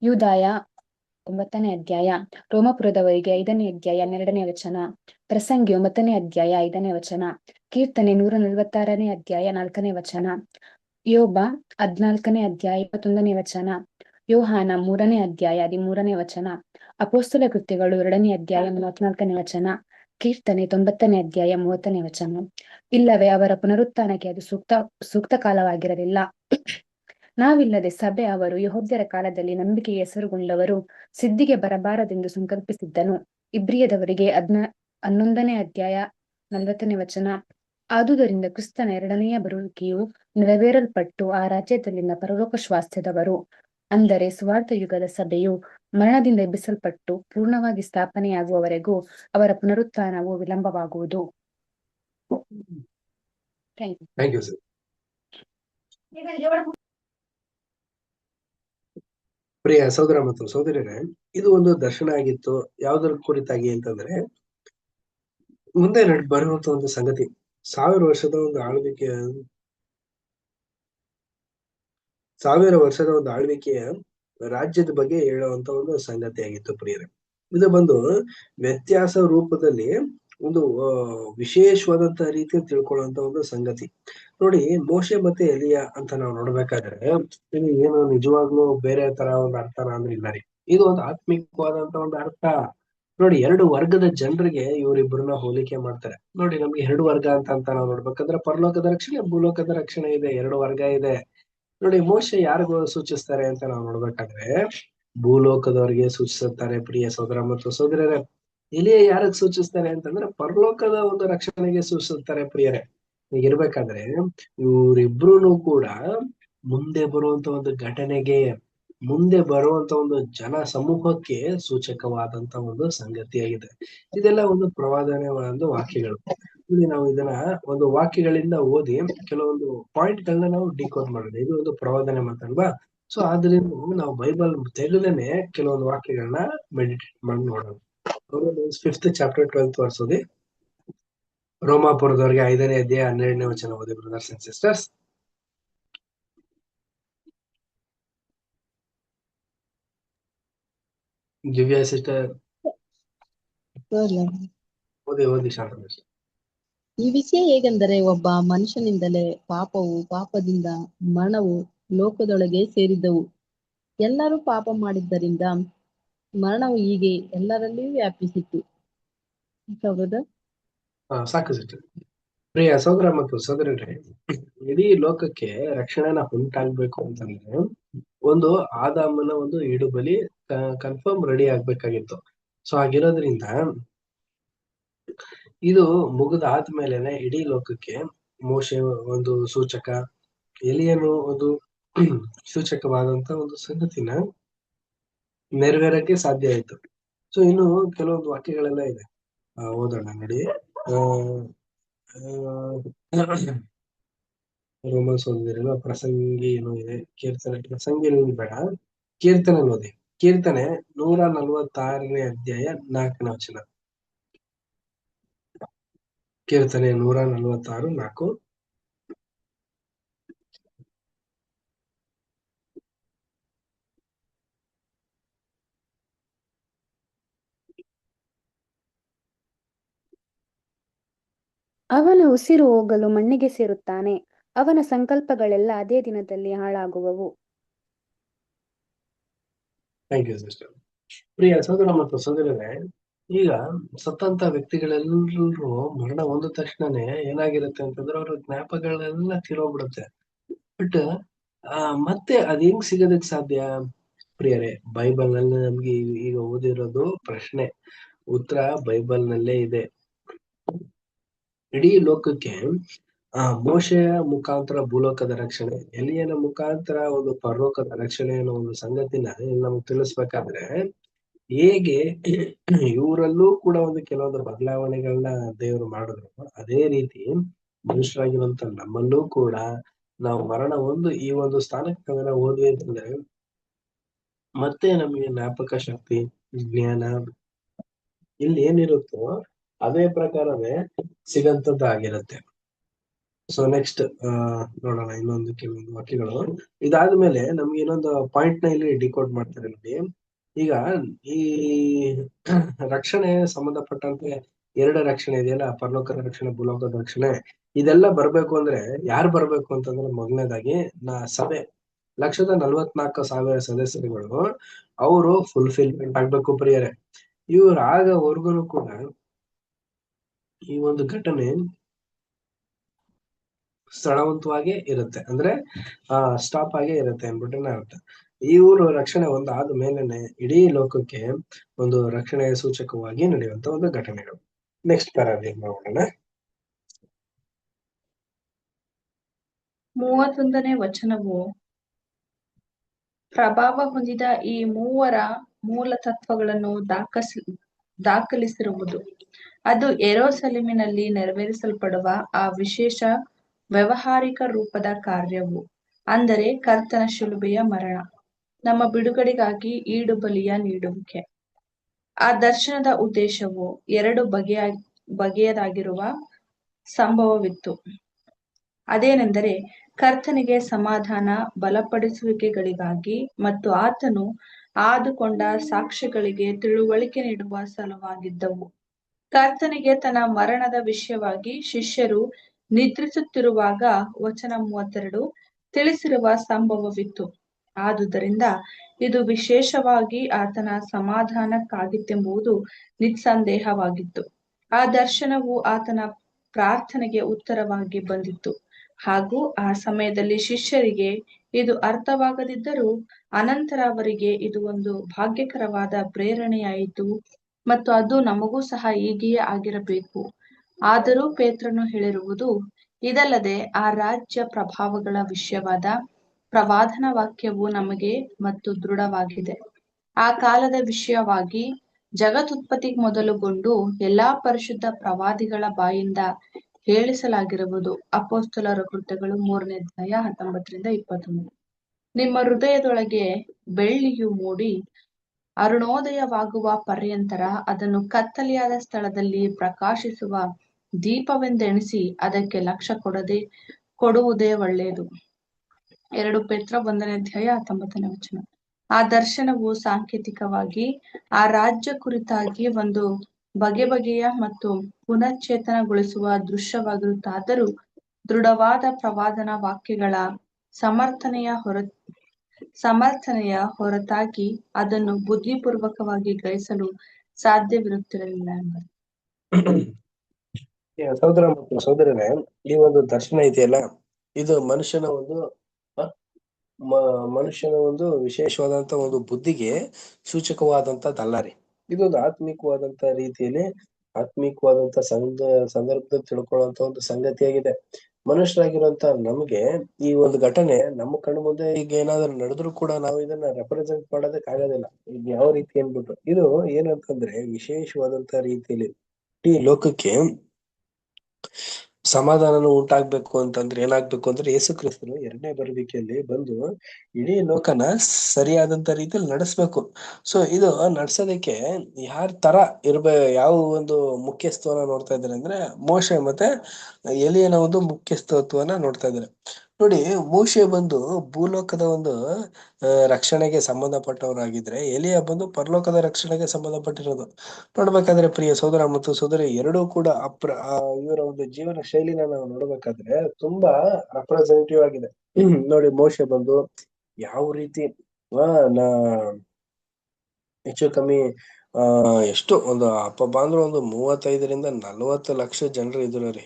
ಯೂದಾಯ 9ನೇ ಅಧ್ಯಾಯ, ರೋಮಾಪುರದವರಿಗೆ 5ನೇ ಅಧ್ಯಾಯ 2ನೇ ವಚನ, ಪ್ರಸಂಗಿ 9ನೇ ಅಧ್ಯಾಯ 5ನೇ ವಚನ, ಕೀರ್ತನೆ 146ನೇ ಅಧ್ಯಾಯ 4ನೇ ವಚನ, ಯೋಬ 14ನೇ ಅಧ್ಯಾಯ 21ನೇ ವಚನ, ಯೋಹಾನ 3ನೇ ಅಧ್ಯಾಯ 13ನೇ ವಚನ, ಅಪೊಸ್ತಲ ಕೃತ್ಯಗಳು 2ನೇ ಅಧ್ಯಾಯ 34ನೇ ವಚನ, ಕೀರ್ತನೆ 90ನೇ ಅಧ್ಯಾಯ 30ನೇ ವಚನ. ಇಲ್ಲವೇ ಅವರ ಪುನರುತ್ಥಾನಕ್ಕೆ ಅದು ಸೂಕ್ತ ಕಾಲವಾಗಿರಲಿಲ್ಲ. ನಾವಿಲ್ಲದೆ ಸಭೆ ಅವರು ಯೆಹೂದ್ಯರ ಕಾಲದಲ್ಲಿ ನಂಬಿಕೆಗೆ ಹೆಸರುಗೊಂಡವರು ಸಿದ್ಧಿಗೆ ಬರಬಾರದೆಂದು ಸಂಕಲ್ಪಿಸಿದ್ದನು. ಇಬ್ರಿಯದವರಿಗೆ 11ನೇ ಅಧ್ಯಾಯ 40ನೇ ವಚನ. ಆದುದರಿಂದ ಕ್ರಿಸ್ತನ 2ನೆಯ ಬರುವಿಕೆಯು ನೆರವೇರಲ್ಪಟ್ಟು ಆ ರಾಜ್ಯದಲ್ಲಿನ ಪರಲೋಕ ಸ್ವಾಸ್ಥ್ಯದವರು, ಅಂದರೆ ಸುವಾರ್ಥ ಯುಗದ ಸಭೆಯು ಮರಣದಿಂದ ಎಬ್ಬಿಸಲ್ಪಟ್ಟು ಪೂರ್ಣವಾಗಿ ಸ್ಥಾಪನೆಯಾಗುವವರೆಗೂ ಅವರ ಪುನರುತ್ಥಾನವು ವಿಳಂಬವಾಗುವುದು. Thank you sir. ಪ್ರಿಯ ಸಹೋದರ ಮತ್ತು ಸಹೋದರರೇ, ಇದು ಒಂದು ದರ್ಶನ ಆಗಿತ್ತು. ಯಾವುದರ ಕುರಿತಾಗಿ ಅಂತಂದ್ರೆ, ಮುಂದೆ ಬರುವಂತ ಒಂದು ಸಂಗತಿ 1000 ವರ್ಷದ ಒಂದು ಆಳ್ವಿಕೆಯ ರಾಜ್ಯದ ಬಗ್ಗೆ ಹೇಳುವಂತ ಒಂದು ಸಂಗತಿ ಆಗಿತ್ತು ಪ್ರಿಯರೇ. ಇದು ಬಂದು ವ್ಯತ್ಯಾಸ ರೂಪದಲ್ಲಿ ಒಂದು ವಿಶೇಷವಾದಂತ ರೀತಿಯಲ್ಲಿ ತಿಳ್ಕೊಳ್ಳುವಂತ ಒಂದು ಸಂಗತಿ. ನೋಡಿ, ಮೋಶೆ ಮತ್ತೆ ಎಲಿಯ ಅಂತ ನಾವು ನೋಡ್ಬೇಕಾದ್ರೆ ಇದು ಏನು ನಿಜವಾಗ್ಲೂ ಬೇರೆ ತರ ಒಂದು ಅರ್ಥನ ಅಂದ್ರೆ ಇಲ್ಲ ರೀ. ಇದು ಒಂದು ಆತ್ಮಿಕವಾದಂತ ಒಂದು ಅರ್ಥ. ನೋಡಿ, 2 ವರ್ಗದ ಜನರಿಗೆ ಇವರಿಬ್ಬರನ್ನ ಹೋಲಿಕೆ ಮಾಡ್ತಾರೆ. ನೋಡಿ, ನಮ್ಗೆ 2 ವರ್ಗ ಅಂತ ನಾವು ನೋಡ್ಬೇಕಂದ್ರೆ ಪರಲೋಕದ ರಕ್ಷಣೆ, ಭೂಲೋಕದ ರಕ್ಷಣೆ ಇದೆ. 2 ವರ್ಗ ಇದೆ. ನೋಡಿ, ಮೋಶೆ ಯಾರಿಗೂ ಸೂಚಿಸ್ತಾರೆ ಅಂತ ನಾವು ನೋಡ್ಬೇಕಾದ್ರೆ ಭೂಲೋಕದವರಿಗೆ ಸೂಚಿಸುತ್ತಾರೆ ಪ್ರಿಯ ಸಹೋದರ ಮತ್ತು ಸಹೋದರರೇ. ಎಲಿಯ ಯಾರಿಗೆ ಸೂಚಿಸ್ತಾರೆ ಅಂತಂದ್ರೆ ಪರಲೋಕದ ಒಂದು ರಕ್ಷಣೆಗೆ ಸೂಚಿಸುತ್ತಾರೆ ಪ್ರಿಯರೇ. ಹೀಗಿರ್ಬೇಕಾದ್ರೆ ಇವರಿಬ್ರು ಕೂಡ ಮುಂದೆ ಬರುವಂತ ಒಂದು ಘಟನೆಗೆ, ಮುಂದೆ ಬರುವಂತ ಒಂದು ಜನ ಸಮೂಹಕ್ಕೆ ಸೂಚಕವಾದಂತ ಒಂದು ಸಂಗತಿಯಾಗಿದೆ. ಇದೆಲ್ಲ ಒಂದು ಪ್ರವಾದನೆ ಒಂದು ವಾಕ್ಯಗಳು. ಇಲ್ಲಿ ನಾವು ಇದನ್ನ ಒಂದು ವಾಕ್ಯಗಳಿಂದ ಓದಿ ಕೆಲವೊಂದು ಪಾಯಿಂಟ್ ಗಳನ್ನ ನಾವು ಡಿಕೋಡ್ ಮಾಡೋದು. ಇದು ಒಂದು ಪ್ರವಾದನೆ ಮಾತಲ್ವಾ. ಸೊ ಆದ್ರಿಂದ ನಾವು ಬೈಬಲ್ ತೆಗೆದೇನೆ ಕೆಲವೊಂದು ವಾಕ್ಯಗಳನ್ನ ಮೆಡಿಟೇಟ್ ಮಾಡಿ ನೋಡೋಣ. 5th ಚಾಪ್ಟರ್ 12th ವರ್ಸ್ ಓದಿ. ರೋಮಾಪುರದವರಿಗೆ 5ನೇ ಅಧ್ಯಾಯ 12ನೇ ವಚನ ಓದಿ brothers and sisters. Divya sister ಓದಿ ಶಾಂತ. ಈ ವಿಷಯ ಹೇಗೆಂದರೆ, ಒಬ್ಬ ಮನುಷ್ಯನಿಂದಲೇ ಪಾಪವು, ಪಾಪದಿಂದ ಮರಣವು ಲೋಕದೊಳಗೆ ಸೇರಿದ್ದವು. ಎಲ್ಲರೂ ಪಾಪ ಮಾಡಿದ್ದರಿಂದ ಮರಣವು ಹೀಗೆ ಎಲ್ಲರಲ್ಲಿಯೂ ವ್ಯಾಪಿಸಿತು. ಬ್ರದರ್, ಸಾಕು ಸಿಸ್ಟರ್. ಪ್ರಿಯ ಸಹೋದರ ಮತ್ತು ಸಹೋದರರೇ, ಇಡೀ ಲೋಕಕ್ಕೆ ರಕ್ಷಣೆನ ಉಂಟಾಗ್ಬೇಕು ಅಂತಂದ್ರೆ ಒಂದು ಆದಾಮನ ಒಂದು ಇಡುಬಲಿ ಕನ್ಫರ್ಮ್ ರೆಡಿ ಆಗ್ಬೇಕಾಗಿತ್ತು. ಸೊ ಹಾಗಿರೋದ್ರಿಂದ ಇದು ಮುಗಿದಾದ್ಮೇಲೆನೆ ಇಡೀ ಲೋಕಕ್ಕೆ ಮೋಶೆ ಒಂದು ಸೂಚಕ, ಎಲಿಯನು ಒಂದು ಸೂಚಕವಾದಂತ ಒಂದು ಸಂಗತಿನ ನೆರವೇರಕ್ಕೆ ಸಾಧ್ಯ ಆಯ್ತು. ಸೊ ಇನ್ನು ಕೆಲವೊಂದು ವಾಕ್ಯಗಳೆಲ್ಲ ಇದೆ, ಓದೋಣ ನೋಡಿ. ರೋಮನ್ಸ್ ಓದಿದಿರಲ್ಲ, ಪ್ರಸಂಗಿ ಏನೋ ಇದೆ, ಪ್ರಸಂಗಿ ಬೇಡ, ಕೀರ್ತನೆ ಓದಿ. ಕೀರ್ತನೆ 146ನೇ ಅಧ್ಯಾಯ 4ನೇ ವಚನ. ಕೀರ್ತನೆ 146:4. ಅವನ ಉಸಿರು ಹೋಗಲು ಮಣ್ಣಿಗೆ ಸೇರುತ್ತಾನೆ, ಅವನ ಸಂಕಲ್ಪಗಳೆಲ್ಲ ಅದೇ ದಿನದಲ್ಲಿ ಹಾಳಾಗುವವು. Thank you sister. ಪ್ರಿಯ ಸಹೋದರ ಮತ್ತು ಸಹೋದರರೇ, ಈಗ ಸತ್ತಂತ ವ್ಯಕ್ತಿಗಳೆಲ್ಲರೂ ಮರಣ ಹೊಂದ ತಕ್ಷಣನೇ ಏನಾಗಿರುತ್ತೆ ಅಂತಂದ್ರೆ ಅವ್ರ ಜ್ಞಾಪಕಗಳೆಲ್ಲ ತೀರೋಗ್ಬಿಡುತ್ತೆ. ಬಟ್ ಮತ್ತೆ ಅದ್ ಹೆಂಗ್ ಸಿಗೋದಕ್ ಸಾಧ್ಯ ಪ್ರಿಯರೇ? ಬೈಬಲ್ ನಲ್ಲಿ ನಮ್ಗೆ ಈಗ ಓದಿರೋದು ಪ್ರಶ್ನೆ, ಉತ್ತರ ಬೈಬಲ್ ನಲ್ಲೇ ಇದೆ. ಇಡೀ ಲೋಕಕ್ಕೆ ಮೋಶೆಯ ಮುಖಾಂತರ ಭೂಲೋಕದ ರಕ್ಷಣೆ, ಎಲಿಯನ ಮುಖಾಂತರ ಒಂದು ಪರಲೋಕದ ರಕ್ಷಣೆ ಅನ್ನೋ ಒಂದು ಸಂಗತಿನ ನಮ್ಗೆ ತಿಳಿಸ್ಬೇಕಾದ್ರೆ ಹೇಗೆ ಇವರಲ್ಲೂ ಕೂಡ ಒಂದು ಕೆಲವೊಂದು ಬದಲಾವಣೆಗಳನ್ನ ದೇವರು ಮಾಡಿದ್ರು, ಅದೇ ರೀತಿ ಮನುಷ್ಯರಾಗಿರುವಂತ ನಮ್ಮಲ್ಲೂ ಕೂಡ ನಾವು ಮರಣ ಈ ಒಂದು ಸ್ಥಾನಕ್ಕೆ ನಾವೆಲ್ಲ ಹೋದ್ವಿ ಅಂತಂದ್ರೆ ಮತ್ತೆ ನಮಗೆ ಜ್ಞಾಪಕ ಶಕ್ತಿ, ಜ್ಞಾನ ಇಲ್ಲಿ ಏನಿರುತ್ತೋ ಅದೇ ಪ್ರಕಾರವೇ ಸಿಗಂತದ್ದಾಗಿರುತ್ತೆ. ಸೊ ನೆಕ್ಸ್ಟ್ ನೋಡೋಣ ಇನ್ನೊಂದು ಕೆಲವೊಂದು ವಾಕ್ಯಗಳು. ಇದಾದ್ಮೇಲೆ ನಮ್ಗೆ ಇನ್ನೊಂದು ಪಾಯಿಂಟ್ ನ ಇಲ್ಲಿ ಡಿಕೋಡ್ ಮಾಡ್ತಾರೆ ನೋಡಿ. ಈಗ ಈ ರಕ್ಷಣೆ ಸಂಬಂಧಪಟ್ಟಂತೆ 2 ರಕ್ಷಣೆ ಇದೆಯಲ್ಲ, ಪರಲೋಕದ ರಕ್ಷಣೆ, ಭೂಲೋಕದ ರಕ್ಷಣೆ, ಇದೆಲ್ಲ ಬರ್ಬೇಕು ಅಂದ್ರೆ ಯಾರು ಬರ್ಬೇಕು ಅಂತಂದ್ರೆ ಮೊದಲನೇದಾಗಿ ಸಭೆ 1,44,000 ಸದಸ್ಯರುಗಳು ಅವರು ಫುಲ್ಫಿಲ್ಮೆಂಟ್ ಆಗ್ಬೇಕು ಪ್ರಿಯರೇ. ಇವ್ರು ಆಗವರೆಗೂ ಕೂಡ ಈ ಒಂದು ಘಟನೆ ಸ್ಥಳವಂತವಾಗೇ ಇರುತ್ತೆ, ಅಂದ್ರೆ ಸ್ಟಾಪ್ ಆಗೇ ಇರುತ್ತೆ ಅನ್ಬಿಟ್ಟು ಅರ್ಥ. ಇವರು ರಕ್ಷಣೆ ಆದ ಮೇಲೆನೆ ಇಡೀ ಲೋಕಕ್ಕೆ ಒಂದು ರಕ್ಷಣೆಯ ಸೂಚಕವಾಗಿ ನಡೆಯುವಂತ ಒಂದು ಘಟನೆಗಳು. ನೆಕ್ಸ್ಟ್ ಪ್ಯಾರಾಗ್ರಾಫ್ ನೋಡೋಣ. 31ನೇ ವಚನವು ಪ್ರಭಾವ ಹೊಂದಿದ ಈ ಮೂವರ ಮೂಲ ತತ್ವಗಳನ್ನು ದಾಖಲಿಸಿರುವುದು. ಅದು ಯೆರೂಸಲೇಮಿನಲ್ಲಿ ನೆರವೇರಿಸಲ್ಪಡುವ ಆ ವಿಶೇಷ ವ್ಯಾವಹಾರಿಕ ರೂಪದ ಕಾರ್ಯವು, ಅಂದರೆ ಕರ್ತನ ಶಿಲುಬೆಯ ಮರಣ, ನಮ್ಮ ಬಿಡುಗಡೆಗಾಗಿ ಈಡುಬಲಿಯ ನೀಡುವಿಕೆ. ಆ ದರ್ಶನದ ಉದ್ದೇಶವು 2 ಬಗೆಯದಾಗಿರುವ ಸಂಭವವಿತ್ತು. ಅದೇನೆಂದರೆ ಕರ್ತನಿಗೆ ಸಮಾಧಾನ ಬಲಪಡಿಸುವಿಕೆಗಳಿಗಾಗಿ ಮತ್ತು ಆತನು ಆದುಕೊಂಡ ಸಾಕ್ಷ್ಯಗಳಿಗೆ ತಿಳುವಳಿಕೆ ನೀಡುವ ಸಲುವಾಗಿದ್ದವು. ಕರ್ತನಿಗೆ ತನ್ನ ಮರಣದ ವಿಷಯವಾಗಿ ಶಿಷ್ಯರು ನಿದ್ರಿಸುತ್ತಿರುವಾಗ ವಚನ 32 ತಿಳಿಸಿರುವ ಸಂಭವವಿತ್ತು. ಆದುದರಿಂದ ಇದು ವಿಶೇಷವಾಗಿ ಆತನ ಸಮಾಧಾನಕ್ಕಾಗಿತ್ತೆಂಬುದು ನಿಸ್ಸಂದೇಹವಾಗಿತ್ತು. ಆ ದರ್ಶನವು ಆತನ ಪ್ರಾರ್ಥನೆಗೆ ಉತ್ತರವಾಗಿ ಬಂದಿತ್ತು, ಹಾಗೂ ಆ ಸಮಯದಲ್ಲಿ ಶಿಷ್ಯರಿಗೆ ಇದು ಅರ್ಥವಾಗದಿದ್ದರೂ ಅನಂತರ ಅವರಿಗೆ ಇದು ಒಂದು ಭಾಗ್ಯಕರವಾದ ಪ್ರೇರಣೆಯಾಯಿತು, ಮತ್ತು ಅದು ನಮಗೂ ಸಹ ಹೀಗೆಯೇ ಆಗಿರಬೇಕು. ಆದರೂ ಪೇತ್ರನು ಹೇಳಿರುವುದು ಇದಲ್ಲದೆ ಆ ರಾಜ್ಯ ಪ್ರಭಾವಗಳ ವಿಷಯವಾದ ಪ್ರವಾದನ ವಾಕ್ಯವು ನಮಗೆ ಮತ್ತು ದೃಢವಾಗಿದೆ. ಆ ಕಾಲದ ವಿಷಯವಾಗಿ ಜಗದುತ್ಪತ್ತಿ ಮೊದಲುಗೊಂಡು ಎಲ್ಲಾ ಪರಿಶುದ್ಧ ಪ್ರವಾದಿಗಳ ಬಾಯಿಂದ ಹೇಳಿಸಲಾಗಿರುವುದು. ಅಪೊಸ್ತಲರ ಕೃತ್ಯಗಳು 3ನೇ ಅಧ್ಯಾಯ 19-21. ನಿಮ್ಮ ಹೃದಯದೊಳಗೆ ಬೆಳ್ಳಿಯು ಮೂಡಿ ಅರುಣೋದಯವಾಗುವ ಪರ್ಯಂತರ ಅದನ್ನು ಕತ್ತಲೆಯಾದ ಸ್ಥಳದಲ್ಲಿ ಪ್ರಕಾಶಿಸುವ ದೀಪವೆಂದೆಣಿಸಿ ಅದಕ್ಕೆ ಲಕ್ಷ್ಯ ಕೊಡುವುದೇ ಒಳ್ಳೆಯದು. 2 ಪೇತ್ರ 1ನೇ ಅಧ್ಯಾಯ 19ನೇ ವಚನ. ಆ ದರ್ಶನವು ಸಾಂಕೇತಿಕವಾಗಿ ಆ ರಾಜ್ಯ ಕುರಿತಾಗಿ ಒಂದು ಬಗೆಯ ಮತ್ತು ಪುನಶ್ಚೇತನಗೊಳಿಸುವ ದೃಶ್ಯವಾಗಿರುತ್ತಾದರೂ ದೃಢವಾದ ಪ್ರವಾದನ ವಾಕ್ಯಗಳ ಸಮರ್ಥನೆಯ ಸಮರ್ಥನೆಯ ಹೊರತಾಗಿ ಅದನ್ನು ಬುದ್ಧಿಪೂರ್ವಕವಾಗಿ ಗ್ರಹಿಸಲು ಸಾಧ್ಯವಿರುತ್ತಿರಲಿಲ್ಲ ಎಂಬುದು. ಸಹೋದರ ಮತ್ತು ಸಹೋದರನೇ, ಈ ಒಂದು ದರ್ಶನ ಇದೆಯಲ್ಲ, ಇದು ಮನುಷ್ಯನ ಒಂದು ಮನುಷ್ಯನ ಒಂದು ವಿಶೇಷವಾದಂತ ಒಂದು ಬುದ್ಧಿಗೆ ಸೂಚಕವಾದಂತದ್ದಲ್ಲ ರೀ. ಇದೊಂದು ಆತ್ಮಿಕವಾದಂತ ರೀತಿಯಲ್ಲಿ ಆತ್ಮಿಕವಾದಂತ ಸಂದರ್ಭದಲ್ಲಿ ತಿಳ್ಕೊಳ್ಳುವಂತ ಒಂದು ಸಂಗತಿಯಾಗಿದೆ. ಮನುಷ್ಯರಾಗಿರುವಂತ ನಮ್ಗೆ ಈ ಒಂದು ಘಟನೆ ನಮ್ಮ ಕಣ್ಣು ಮುಂದೆ ಈಗ ಏನಾದ್ರು ನಡೆದ್ರು ಕೂಡ ನಾವು ಇದನ್ನ ರೆಪ್ರೆಸೆಂಟ್ ಮಾಡೋದಕ್ ಆಗೋದಿಲ್ಲ. ಈಗ ಯಾವ ರೀತಿ ಅನ್ಬಿಟ್ಟು ಇದು ಏನಂತಂದ್ರೆ ವಿಶೇಷವಾದಂತ ರೀತಿಯಲ್ಲಿ ಈ ಲೋಕಕ್ಕೆ ಸಮಾಧಾನನು ಉಂಟಾಗ್ಬೇಕು ಅಂತಂದ್ರೆ ಏನಾಗ್ಬೇಕು ಅಂದ್ರೆ ಯೇಸು ಕ್ರಿಸ್ತನು ಎರಡನೇ ಬರುವಿಕೆಯಲ್ಲಿ ಬಂದು ಇಡೀ ಲೋಕನ ಸರಿಯಾದಂತ ರೀತಿಯಲ್ಲಿ ನಡೆಸ್ಬೇಕು. ಸೊ ಇದು ನಡ್ಸೋದಕ್ಕೆ ಯಾರ ತರ ಯಾವ ಒಂದು ಮುಖ್ಯಸ್ಥವನ್ನ ನೋಡ್ತಾ ಇದ್ದಾರೆ ಅಂದ್ರೆ ಮೋಶೆ ಮತ್ತೆ ಎಲಿಯನ ಒಂದು ಮುಖ್ಯಸ್ಥತ್ವನ ನೋಡ್ತಾ ಇದ್ದಾರೆ. ನೋಡಿ, ಮೋಶೆ ಬಂದು ಭೂಲೋಕದ ಒಂದು ರಕ್ಷಣೆಗೆ ಸಂಬಂಧಪಟ್ಟವರಾಗಿದ್ರೆ ಎಲಿಯ ಬಂದು ಪರಲೋಕದ ರಕ್ಷಣೆಗೆ ಸಂಬಂಧಪಟ್ಟಿರೋದು. ನೋಡ್ಬೇಕಾದ್ರೆ ಪ್ರಿಯ ಸಹೋದರ ಮತ್ತು ಸಹೋದರಿ ಎರಡೂ ಕೂಡ ಇವರ ಒಂದು ಜೀವನ ಶೈಲಿನ ನಾವು ನೋಡ್ಬೇಕಾದ್ರೆ ತುಂಬಾ ರೆಪ್ರೆಸೆಂಟೇಟಿವ್ ಆಗಿದೆ. ನೋಡಿ, ಮೋಶೆ ಬಂದು ಯಾವ ರೀತಿ ನಾ ಹೆಚ್ಚು ಕಮ್ಮಿ ಎಷ್ಟು ಒಂದು ಹಬ್ಬ ಅಂದ್ರೆ ಒಂದು 35-40 ಲಕ್ಷ ಜನರು ಇದ್ರು ರೀ.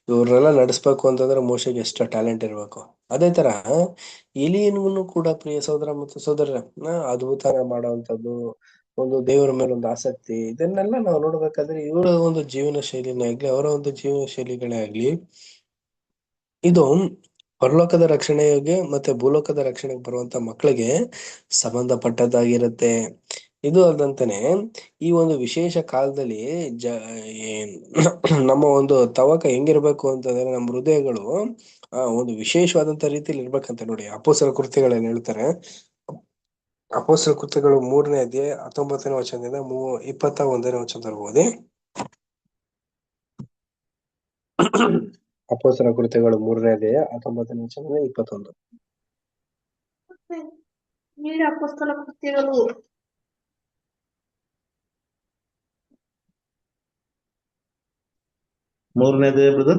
ಇವ್ರನ್ನೆಲ್ಲ ನಡೆಸ್ಬೇಕು ಅಂತಂದ್ರೆ ಮೋಶೆಗೆ ಎಷ್ಟು ಟ್ಯಾಲೆಂಟ್ ಇರ್ಬೇಕು. ಅದೇ ತರ ಎಲಿಯನ್ಗೂ ಕೂಡ ಪ್ರಿಯ ಸಹೋದರ ಮತ್ತು ಸಹೋದರ ಅದ್ಭುತ ಮಾಡುವಂತದ್ದು, ಒಂದು ದೇವರ ಮೇಲೆ ಒಂದು ಆಸಕ್ತಿ, ಇದನ್ನೆಲ್ಲ ನಾವು ನೋಡ್ಬೇಕಾದ್ರೆ ಇವರ ಒಂದು ಜೀವನ ಶೈಲಿನೇ ಆಗ್ಲಿ, ಅವರ ಒಂದು ಜೀವನ ಶೈಲಿಗಳೇ ಆಗ್ಲಿ, ಇದು ಪರಲೋಕದ ರಕ್ಷಣೆಗೆ ಮತ್ತೆ ಭೂಲೋಕದ ರಕ್ಷಣೆಗೆ ಬರುವಂತ ಮಕ್ಕಳಿಗೆ ಸಂಬಂಧಪಟ್ಟದ್ದಾಗಿರುತ್ತೆ. ಇದು ಅದಂತಾನೆ ಈ ಒಂದು ವಿಶೇಷ ಕಾಲದಲ್ಲಿ ನಮ್ಮ ಒಂದು ತವಕ ಹೆಂಗಿರ್ಬೇಕು ಅಂತಂದ್ರೆ ನಮ್ಮ ಹೃದಯಗಳು ಒಂದು ವಿಶೇಷವಾದಂತ ರೀತಿಯಲ್ಲಿ ಇರ್ಬೇಕಂತ. ನೋಡಿ, ಅಪೊಸ್ತಲರ ಕೃತ್ಯಗಳನ್ನ ಹೇಳ್ತಾರೆ. ಅಪೊಸ್ತಲರ ಕೃತ್ಯಗಳು 3ನೇ ಅಧ್ಯಾಯ 19ನೇ ವಚನದಿಂದ 21ನೇ ವಚನ ಓದಿ. ಅಪೊಸ್ತಲರ ಕೃತ್ಯಗಳು 3ನೇ ಅಧ್ಯಾಯ 19ನೇ ವಚನದಿಂದ 21. ಅಪೊಸ್ತಲರ ಕೃತ್ಯಗಳು 3ನೇ ಅಧ್ಯಾಯ ಬ್ರದರ್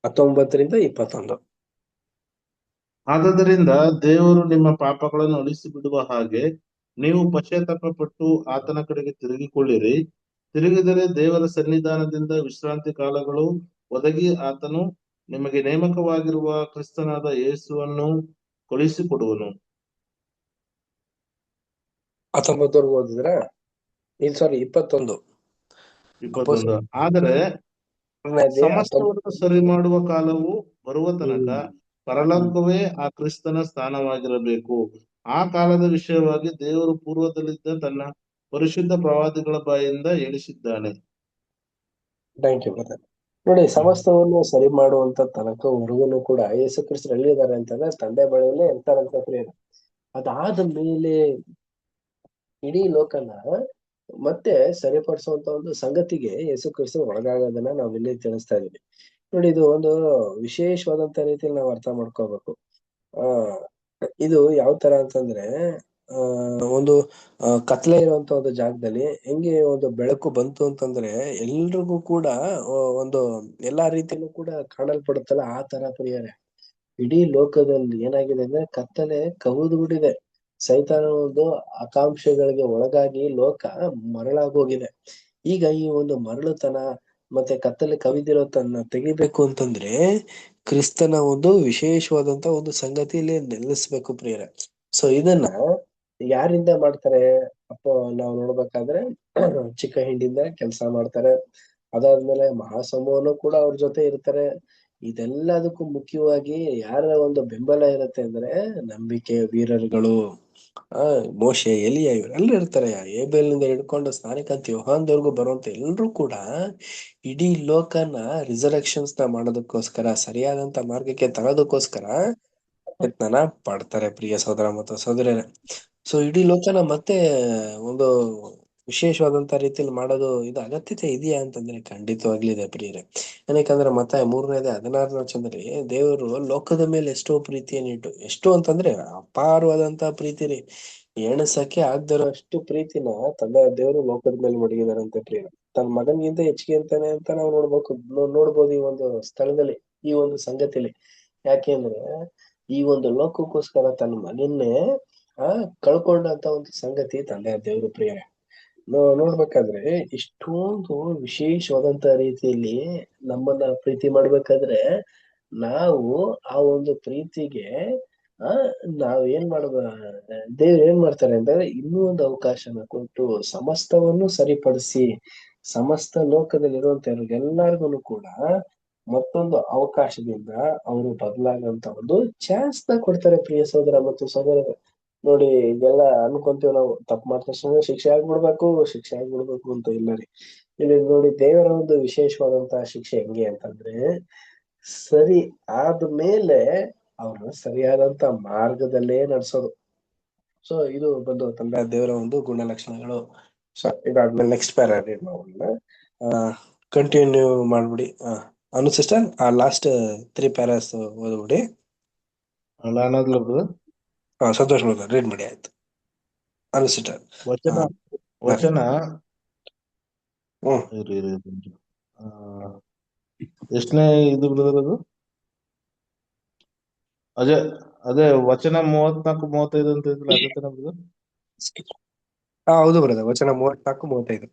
19ರಿಂದ 21. ಆದದರಿಂದ ದೇವರು ನಿಮ್ಮ ಪಾಪಗಳನ್ನು ಅಳಿಸಿ ಬಿಡುವ ಹಾಗೆ ನೀವು ಪಶ್ಚಾತ್ತಾಪ ಪಟ್ಟು ಆತನ ಕಡೆಗೆ ತಿರುಗಿಕೊಳ್ಳಿರಿ. ತಿರುಗಿದರೆ ದೇವರ ಸನ್ನಿಧಾನದಿಂದ ವಿಶ್ರಾಂತಿ ಕಾಲಗಳು ಒದಗಿ ಆತನು ನಿಮಗೆ ನೇಮಕವಾಗಿರುವ ಕ್ರಿಸ್ತನಾದ ಯೇಸುವನ್ನು ಕಳುಹಿಸಿಕೊಡುವನು. 19 ಓದಿದ್ರ? 21. ಆದರೆ ಸಮಸ್ತವನ್ನು ಸರಿ ಮಾಡುವ ಕಾಲವು ಬರುವ ತನಕ ಪರಲೋಕವೇ ಆ ಕ್ರಿಸ್ತನ ಸ್ಥಾನವಾಗಿರಬೇಕು. ಆ ಕಾಲದ ವಿಷಯವಾಗಿ ದೇವರು ಪೂರ್ವದಲ್ಲಿದ್ದ ತನ್ನ ಪರಿಶುದ್ಧ ಪ್ರವಾದಿಗಳ ಬಾಯಿಂದ ಹೇಳಿಸಿದ್ದಾನೆ. Thank you brother. ನೋಡಿ, ಸಮಸ್ತವನ್ನು ಸರಿ ಮಾಡುವಂತ ತನಕವರೆಗೂ ಕೂಡ ಯೇಸು ಕ್ರಿಸ್ತರು ಎಲ್ಲಿದ್ದಾರೆ ಅಂತಂದ್ರೆ ತಂದೆ ಬಳಿಯಲ್ಲೇ ಇರ್ತಾರಂತ ಪ್ರಿಯರು. ಅದಾದ ಮೇಲೆ ಇಡೀ ಲೋಕನ ಮತ್ತೆ ಸರಿಪಡಿಸುವಂತ ಒಂದು ಸಂಗತಿಗೆ ಯೇಸು ಕ್ರಿಸ್ತರು ಒಳಗಾಗೋದನ್ನ ನಾವು ಇಲ್ಲಿ ತಿಳಿಸ್ತಾ ಇದೀವಿ. ನೋಡಿ, ಇದು ಒಂದು ವಿಶೇಷವಾದಂತ ರೀತಿಯಲ್ಲಿ ನಾವು ಅರ್ಥ ಮಾಡ್ಕೋಬೇಕು. ಇದು ಯಾವ ತರ ಅಂತಂದ್ರೆ ಒಂದು ಕತ್ಲೆ ಇರುವಂತ ಒಂದು ಜಾಗದಲ್ಲಿ ಹೆಂಗೆ ಒಂದು ಬೆಳಕು ಬಂತು ಅಂತಂದ್ರೆ ಎಲ್ರಿಗೂ ಕೂಡ ಒಂದು ಎಲ್ಲಾ ರೀತಿಯಲ್ಲೂ ಕೂಡ ಕಾಣಲ್ಪಡುತ್ತಲ್ಲ, ಆ ತರ ಪ್ರಿಯರೇ ಇಡೀ ಲೋಕದಲ್ಲಿ ಏನಾಗಿದೆ ಅಂದ್ರೆ ಕತ್ತಲೆ ಕವಿದು ಬಿಟ್ಟಿದೆ. ಸೈತಾನ ಒಂದು ಆಕಾಂಕ್ಷೆಗಳಿಗೆ ಒಳಗಾಗಿ ಲೋಕ ಮರಳಾಗೋಗಿದೆ. ಈಗ ಈ ಒಂದು ಮರಳುತನ ಮತ್ತೆ ಕತ್ತಲೆ ಕವಿದಿರೋತನ್ನ ತೆಗಿಬೇಕು ಅಂತಂದ್ರೆ ಕ್ರಿಸ್ತನ ಒಂದು ವಿಶೇಷವಾದಂತ ಒಂದು ಸಂಗತಿಯಲ್ಲಿ ನಿಲ್ಲಿಸ್ಬೇಕು ಪ್ರಿಯರೇ. ಸೊ ಇದನ್ನ ಯಾರಿಂದ ಮಾಡ್ತಾರೆ ಅಪ್ಪ ನಾವು ನೋಡ್ಬೇಕಾದ್ರೆ ಚಿಕ್ಕ ಹಿಂಡಿಂದ ಕೆಲಸ ಮಾಡ್ತಾರೆ. ಅದಾದ್ಮೇಲೆ ಮಹಾಸಮೂಹನು ಕೂಡ ಅವ್ರ ಜೊತೆ ಇರ್ತಾರೆ. ಇದೆಲ್ಲದಕ್ಕೂ ಮುಖ್ಯವಾಗಿ ಯಾರ ಒಂದು ಬೆಂಬಲ ಇರುತ್ತೆ ಅಂದ್ರೆ ನಂಬಿಕೆ ವೀರರುಗಳು, ಮೋಶೆ, ಎಲಿಯ ಇವರೆಲ್ಲ ಇರ್ತಾರೆ. ಏಬೇಲಿಂದ ಹಿಡ್ಕೊಂಡು ಸ್ನಾನಿಕಂತ ಯೋಹಾನದವರೆಗೂ ಬರುವಂತ ಎಲ್ರು ಕೂಡ ಇಡೀ ಲೋಕನ ರಿಸರೆಕ್ಷನ್ಸ್ ನ ಮಾಡೋದಕ್ಕೋಸ್ಕರ, ಸರಿಯಾದಂತ ಮಾರ್ಗಕ್ಕೆ ತರೋದಕ್ಕೋಸ್ಕರ ಪ್ರಯತ್ನನ ಪಡ್ತಾರೆ ಪ್ರಿಯ ಸಹೋದರ ಮತ್ತು ಸಹೋದರರೇ. ಸೊ ಇಡೀ ಲೋಕನ ಮತ್ತೆ ಒಂದು ವಿಶೇಷವಾದಂತ ರೀತಿಯಲ್ಲಿ ಮಾಡೋದು ಇದು ಅಗತ್ಯತೆ ಇದೆಯಾ ಅಂತಂದ್ರೆ ಖಂಡಿತವಾಗ್ಲಿದೆ ಪ್ರಿಯರೇ. ಏನಕ್ಕಂದ್ರೆ ಮತ್ತೆ 3ನೇ ಅಧ್ಯಾಯ 16ನೇ ವಚನದಲ್ಲಿ ದೇವರು ಲೋಕದ ಮೇಲೆ ಎಷ್ಟೋ ಪ್ರೀತಿಯನ್ನಿಟ್ಟು, ಎಷ್ಟು ಅಂತಂದ್ರೆ ಅಪಾರವಾದಂತ ಪ್ರೀತಿ ರೀ, ಎಣಸಕ್ಕೆ ಆಗದಿರೋ ಅಷ್ಟು ಪ್ರೀತಿನ ತಂದೆ ದೇವರು ಲೋಕದ ಮೇಲೆ ಮಡಗಿದಾರಂತೆ ಪ್ರಿಯರೇ. ತನ್ನ ಮಗನ್ಗಿಂತ ಹೆಚ್ಚಿಗೆ ಇರ್ತಾನೆ ಅಂತ ನಾವು ನೋಡ್ಬೋದು ಈ ಒಂದು ಸ್ಥಳದಲ್ಲಿ, ಈ ಒಂದು ಸಂಗತಿಲಿ. ಯಾಕೆಂದ್ರೆ ಈ ಒಂದು ಲೋಕಕ್ಕೋಸ್ಕರ ತನ್ನ ಮಗನ್ನೇ ಆ ಕಳ್ಕೊಂಡಂತ ಒಂದು ಸಂಗತಿ ತಂದೆ ದೇವರು ಪ್ರಿಯ. ನೋಡ್ಬೇಕಾದ್ರೆ ಇಷ್ಟೊಂದು ವಿಶೇಷವಾದಂತ ರೀತಿಯಲ್ಲಿ ನಮ್ಮನ್ನ ಪ್ರೀತಿ ಮಾಡ್ಬೇಕಾದ್ರೆ ನಾವು ಆ ಒಂದು ಪ್ರೀತಿಗೆ ಆ ನಾವ್ ಏನ್ ಮಾಡ್ಬ ದೇವ್ರು ಏನ್ ಮಾಡ್ತಾರೆ ಅಂದ್ರೆ ಇನ್ನೂ ಒಂದು ಅವಕಾಶನ ಕೊಟ್ಟು ಸಮಸ್ತವನ್ನು ಸರಿಪಡಿಸಿ ಸಮಸ್ತ ಲೋಕದಲ್ಲಿರುವಂತ ಎಲ್ಲಾರ್ಗು ಕೂಡ ಮತ್ತೊಂದು ಅವಕಾಶದಿಂದ ಅವರು ಬದಲಾಗುವಂತ ಒಂದು ಚಾನ್ಸ್ ನ ಕೊಡ್ತಾರೆ ಪ್ರಿಯ ಸಹೋದರ ಮತ್ತು ಸಹೋದರ. ನೋಡಿ ಇದೆಲ್ಲ ಅನ್ಕೊಂತೀವಿ ನಾವು, ತಪ್ಪು ಮಾಡಿದ ತಕ್ಷಣ ಶಿಕ್ಷೆ ಆಗ್ಬಿಡ್ಬೇಕು ಅಂತ ಇಲ್ಲ ರೀ. ಇಲ್ಲಿ ನೋಡಿ ದೇವರ ಒಂದು ವಿಶೇಷವಾದಂತಹ ಶಿಕ್ಷೆ ಹೆಂಗೆ ಅಂತಂದ್ರೆ, ಸರಿ ಆದ್ಮೇಲೆ ಅವ್ರನ್ನ ಸರಿಯಾದಂತ ಮಾರ್ಗದಲ್ಲೇ ನಡ್ಸೋದು. ಸೊ ಇದು ಬಂದು ತಂದೆ ದೇವರ ಒಂದು ಗುಣಲಕ್ಷಣಗಳು. ಸೊ ಇದಾದ್ಮೇಲೆ ನೆಕ್ಸ್ಟ್ ಪ್ಯಾರಾ ರೀಡ್ ಮಾಡೋಣ. ಕಂಟಿನ್ಯೂ ಮಾಡ್ಬಿಡಿ. ಅನು ಸಿಸ್ಟರ್ ಆ ಲಾಸ್ಟ್ 3 ಪ್ಯಾರಾಸ್ ಓದ್ಬಿಡಿ. ನಾನದ್ಲ ಬ್ರದರ್. ಸಂತೋಷ್ ಬ್ರದರ್ ರೀಡ್ ಮಾಡಿ ಆಯ್ತು. ಅನು ಸಿಸ್ಟರ್ ವಚನ ವಚನ ಇರಿ ಇರಿ ಇರಿ. ಎಷ್ಟನೇ ಇದು ಬ್ರದರ್ ಅದು? ಅದೇ ಅದೇ ವಚನ 34-35 ಅಂತ ಇದ್ರಲ್ಲ, ಅದೇ ತಾನೇ ಬ್ರದರ್? ಹೌದು ಬ್ರದರ್, ವಚನ 34-35.